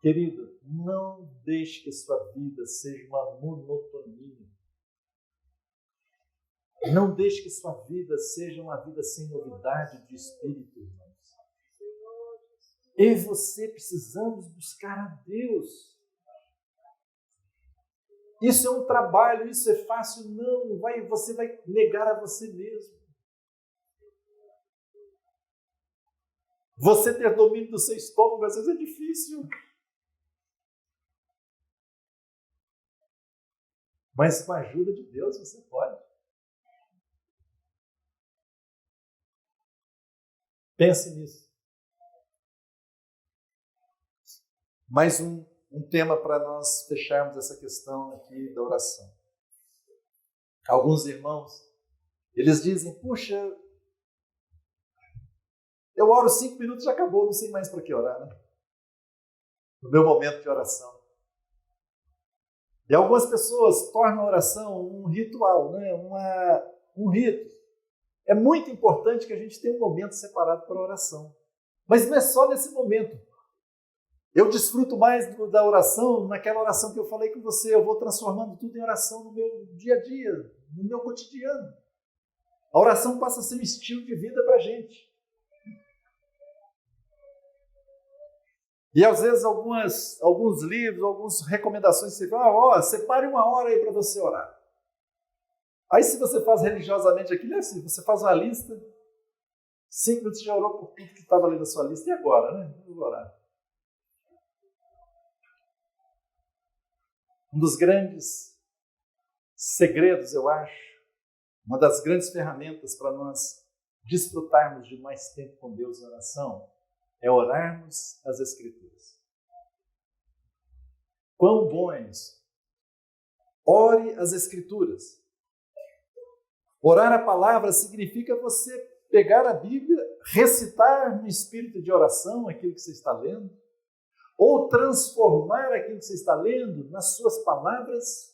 A: Querido, não deixe que a sua vida seja uma monotonia. Não deixe que a sua vida seja uma vida sem novidade de espírito, irmãos. Eu e você precisamos buscar a Deus. Isso é um trabalho, isso é fácil? Não, você vai negar a você mesmo. Você ter domínio do seu estômago às vezes é difícil. Mas com a ajuda de Deus você pode. Pense nisso. Mais um tema para nós fecharmos essa questão aqui da oração. Alguns irmãos, eles dizem, puxa, Eu oro 5 minutos e já acabou, não sei mais para que orar, né? No meu momento de oração. E algumas pessoas tornam a oração um ritual, né? Um rito. É muito importante que a gente tenha um momento separado para a oração. Mas não é só nesse momento. Eu desfruto mais da oração, naquela oração que eu falei com você. Eu vou transformando tudo em oração no meu dia a dia, no meu cotidiano. A oração passa a ser um estilo de vida para a gente. E às vezes alguns livros, algumas recomendações, você fala, separe 1 hora aí para você orar. Aí se você faz religiosamente aquilo, é assim, você faz uma lista, 5 minutos já orou por tudo que estava ali na sua lista, e agora, né? Vamos orar. Um dos grandes segredos, eu acho, uma das grandes ferramentas para nós desfrutarmos de mais tempo com Deus em oração, é orarmos as Escrituras. Quão bom é isso? Ore as Escrituras. Orar a palavra significa você pegar a Bíblia, recitar no espírito de oração aquilo que você está lendo, ou transformar aquilo que você está lendo nas suas palavras,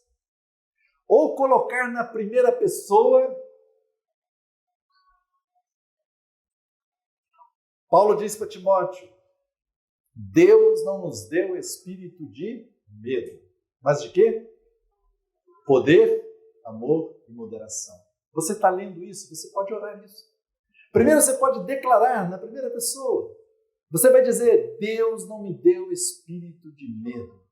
A: ou colocar na primeira pessoa. Paulo diz para Timóteo, Deus não nos deu espírito de medo, mas de quê? Poder, amor e moderação. Você está lendo isso, você pode orar isso. Primeiro você pode declarar na primeira pessoa. Você vai dizer, Deus não me deu espírito de medo.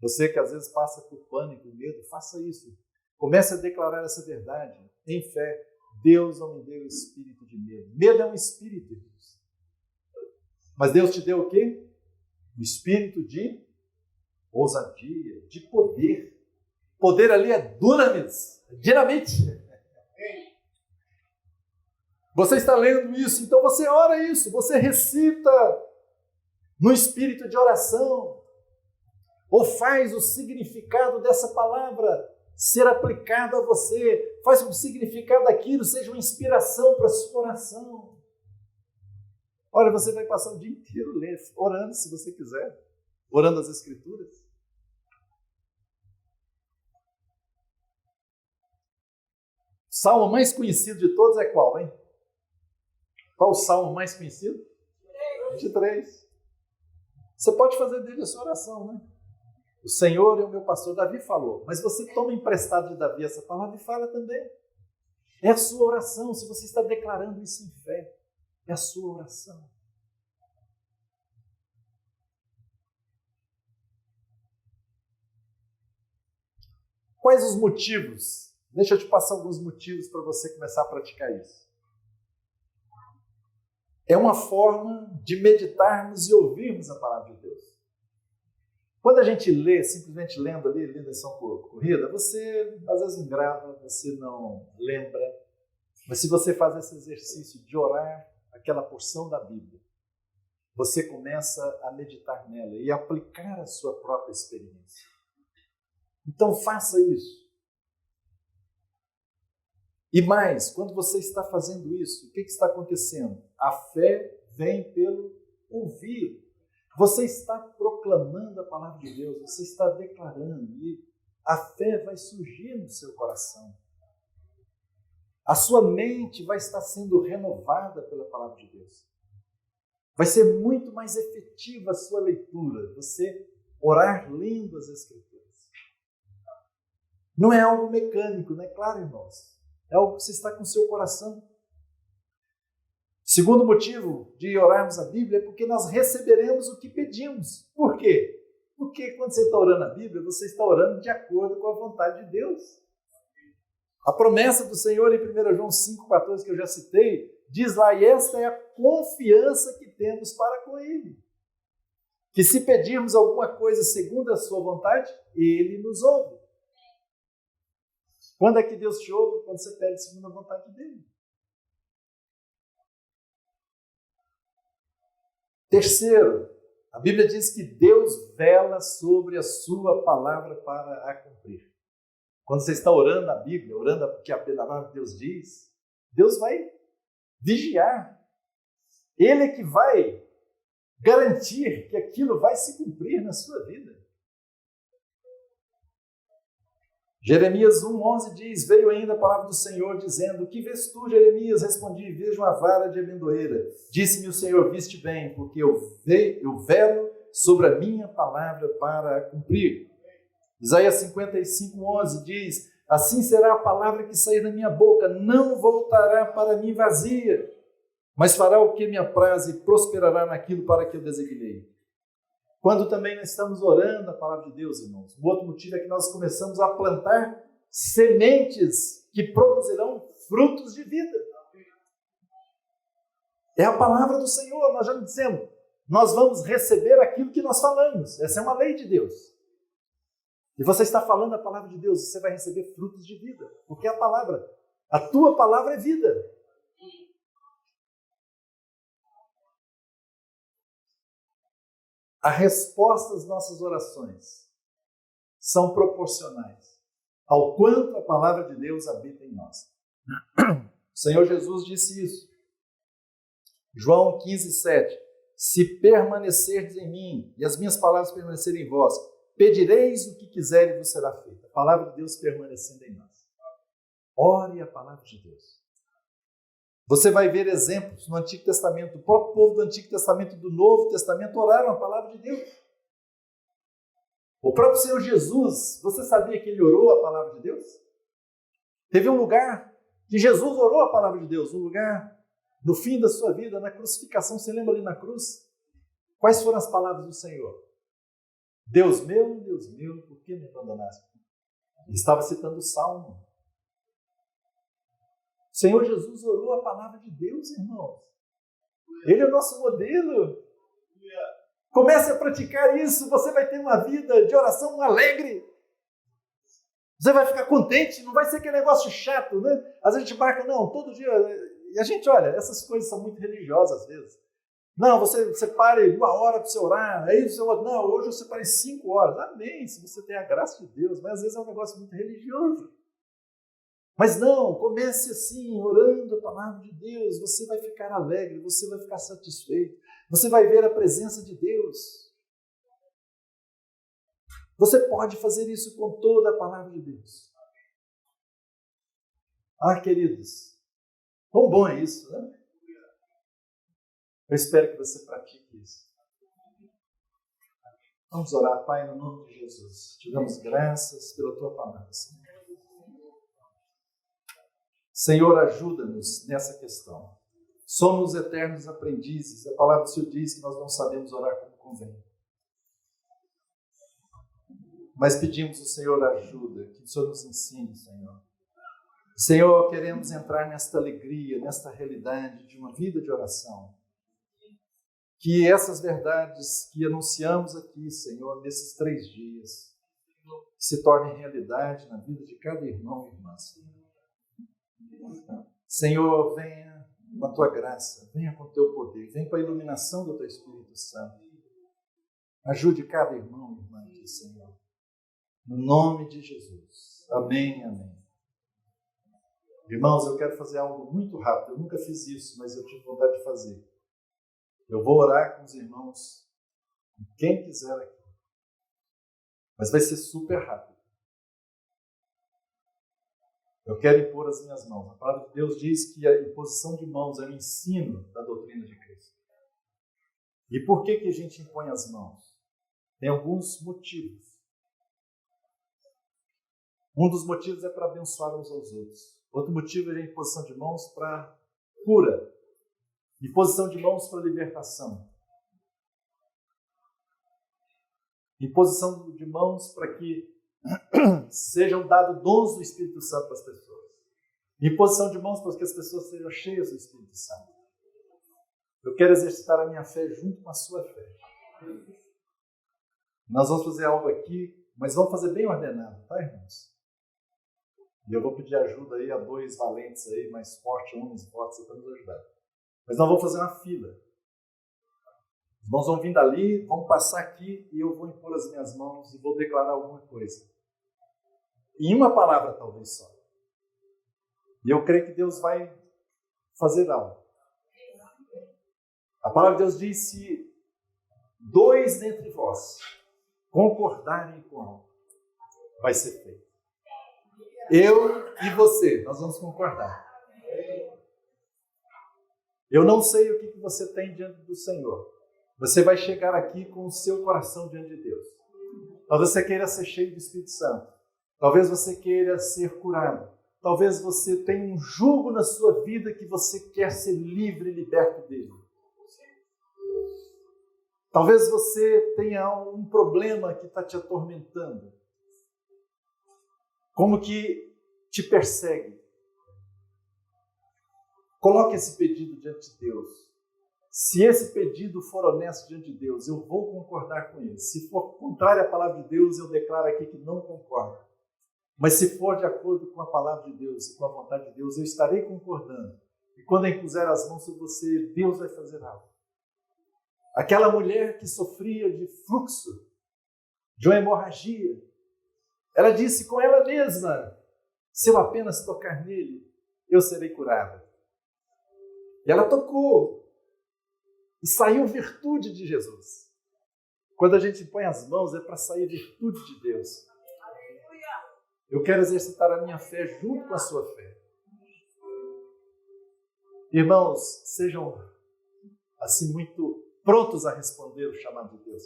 A: Você que às vezes passa por pânico e medo, faça isso. Comece a declarar essa verdade em fé. Deus não me deu espírito de medo. Medo é um espírito, irmãos. Mas Deus te deu o quê? O espírito de ousadia, de poder. Poder ali é dunamis, dinamite. Você está lendo isso, então você ora isso, você recita no espírito de oração, ou faz o significado dessa palavra ser aplicado a você, faz com que o significado daquilo seja uma inspiração para a sua oração. Olha, você vai passar o dia inteiro orando, se você quiser, orando as Escrituras. O salmo mais conhecido de todos é qual, hein? Qual o salmo mais conhecido? 23. Você pode fazer dele a sua oração, né? O Senhor é o meu pastor. Davi falou, mas você toma emprestado de Davi essa palavra e fala também. É a sua oração, se você está declarando isso em fé. É a sua oração. Quais os motivos? Deixa eu te passar alguns motivos para você começar a praticar isso. É uma forma de meditarmos e ouvirmos a palavra de Deus. Quando a gente lê, simplesmente lendo ali, lição corrida, você às vezes não grava, você não lembra. Mas se você faz esse exercício de orar aquela porção da Bíblia, você começa a meditar nela e aplicar a sua própria experiência. Então faça isso. E mais, quando você está fazendo isso, o que está acontecendo? A fé vem pelo ouvir. Você está proclamando a palavra de Deus, você está declarando, e a fé vai surgir no seu coração. A sua mente vai estar sendo renovada pela palavra de Deus. Vai ser muito mais efetiva a sua leitura, você orar lendo as Escrituras. Não é algo mecânico, não é claro, irmãos? É algo que você está com o seu coração. Segundo motivo de orarmos a Bíblia é porque nós receberemos o que pedimos. Por quê? Porque quando você está orando a Bíblia, você está orando de acordo com a vontade de Deus. A promessa do Senhor em 1 João 5,14, que eu já citei, diz lá, e esta é a confiança que temos para com Ele. Que se pedirmos alguma coisa segundo a sua vontade, Ele nos ouve. Quando é que Deus te ouve? Quando você pede segundo a vontade dEle. Terceiro, a Bíblia diz que Deus vela sobre a sua palavra para a cumprir. Quando você está orando a Bíblia, orando o que a palavra de Deus diz, Deus vai vigiar Ele é que vai garantir que aquilo vai se cumprir na sua vida. Jeremias 1,11 diz: veio ainda a palavra do Senhor dizendo: que vês tu, Jeremias? Respondi: vejo uma vara de amendoeira. Disse-me o Senhor: viste bem, porque eu velo sobre a minha palavra para a cumprir. Isaías 55,11 diz: assim será a palavra que sair da minha boca, não voltará para mim vazia, mas fará o que me apraz e prosperará naquilo para que eu designei. Quando também nós estamos orando a palavra de Deus, irmãos, o outro motivo é que nós começamos a plantar sementes que produzirão frutos de vida. É a palavra do Senhor, nós já dissemos, nós vamos receber aquilo que nós falamos. Essa é uma lei de Deus. E você está falando a palavra de Deus, você vai receber frutos de vida, porque a palavra, a tua palavra é vida. A resposta às nossas orações são proporcionais ao quanto a palavra de Deus habita em nós. O Senhor Jesus disse isso. João 15,7. Se permanecerdes em mim e as minhas palavras permanecerem em vós, pedireis o que quiserem e vos será feito. A palavra de Deus permanecendo em nós. Ore a palavra de Deus. Você vai ver exemplos no Antigo Testamento. O próprio povo do Antigo Testamento e do Novo Testamento oraram a palavra de Deus. O próprio Senhor Jesus, você sabia que ele orou a palavra de Deus? Teve um lugar que Jesus orou a palavra de Deus, um lugar no fim da sua vida, na crucificação. Você lembra ali na cruz? Quais foram as palavras do Senhor? Deus meu, por que me abandonaste? Ele estava citando o Salmo. O Senhor Jesus orou a palavra de Deus, irmãos. Ele é o nosso modelo. Comece a praticar isso, você vai ter uma vida de oração alegre. Você vai ficar contente, não vai ser aquele negócio chato, né? Às vezes a gente marca, não, todo dia. E a gente, olha, essas coisas são muito religiosas às vezes. Não, você separe 1 hora para você orar, aí você, não, hoje eu separei 5 horas. Amém, se você tem a graça de Deus, mas às vezes é um negócio muito religioso. Mas não, comece assim, orando a palavra de Deus, você vai ficar alegre, você vai ficar satisfeito, você vai ver a presença de Deus. Você pode fazer isso com toda a palavra de Deus. Ah, queridos, quão bom é isso, né? Eu espero que você pratique isso. Vamos orar, Pai, no nome de Jesus. Te damos graças pela tua palavra, Senhor. Senhor, ajuda-nos nessa questão. Somos eternos aprendizes. A palavra do Senhor diz que nós não sabemos orar como convém. Mas pedimos ao Senhor ajuda, que o Senhor nos ensine, Senhor. Senhor, queremos entrar nesta alegria, nesta realidade de uma vida de oração. Que essas verdades que anunciamos aqui, Senhor, nesses 3 dias, se tornem realidade na vida de cada irmão e irmã, Senhor. Senhor, venha com a tua graça, venha com o teu poder, venha com a iluminação do teu Espírito Santo. Ajude cada irmão e irmã aqui, Senhor. No nome de Jesus. Amém, amém. Irmãos, eu quero fazer algo muito rápido. Eu nunca fiz isso, mas eu tive vontade de fazer. Eu vou orar com os irmãos, com quem quiser aqui. Mas vai ser super rápido. Eu quero impor as minhas mãos. A palavra de Deus diz que a imposição de mãos é o ensino da doutrina de Cristo. E por que a gente impõe as mãos? Tem alguns motivos. Um dos motivos é para abençoar uns aos outros. Outro motivo é a imposição de mãos para cura. Imposição de mãos para libertação. Imposição de mãos para que sejam dados dons do Espírito Santo para as pessoas. Imposição de mãos para que as pessoas sejam cheias do Espírito Santo. Eu quero exercitar a minha fé junto com a sua fé. Nós vamos fazer algo aqui, mas vamos fazer bem ordenado, tá, irmãos? E eu vou pedir ajuda aí a 2 valentes aí, mais fortes, homens fortes, para nos ajudar. Mas nós vamos fazer uma fila. Os irmãos vão vir dali, vão passar aqui e eu vou impor as minhas mãos e vou declarar alguma coisa. Em uma palavra talvez só. E eu creio que Deus vai fazer algo. A palavra de Deus diz: se dois dentre vós concordarem com algo, vai ser feito. Eu e você, nós vamos concordar. Eu não sei o que você tem diante do Senhor. Você vai chegar aqui com o seu coração diante de Deus. Talvez você queira ser cheio do Espírito Santo. Talvez você queira ser curado. Talvez você tenha um jugo na sua vida que você quer ser livre e liberto dele. Talvez você tenha um problema que está te atormentando. Como que te persegue. Coloque esse pedido diante de Deus. Se esse pedido for honesto diante de Deus, eu vou concordar com ele. Se for contrário à palavra de Deus, eu declaro aqui que não concordo. Mas se for de acordo com a palavra de Deus e com a vontade de Deus, eu estarei concordando. E quando eu impuser as mãos sobre você, Deus vai fazer algo. Aquela mulher que sofria de fluxo, de uma hemorragia, ela disse com ela mesma: se eu apenas tocar nele, eu serei curada. E ela tocou. E saiu virtude de Jesus. Quando a gente põe as mãos, é para sair virtude de Deus. Eu quero exercitar a minha fé junto com a sua fé. Irmãos, sejam assim muito prontos a responder o chamado de Deus.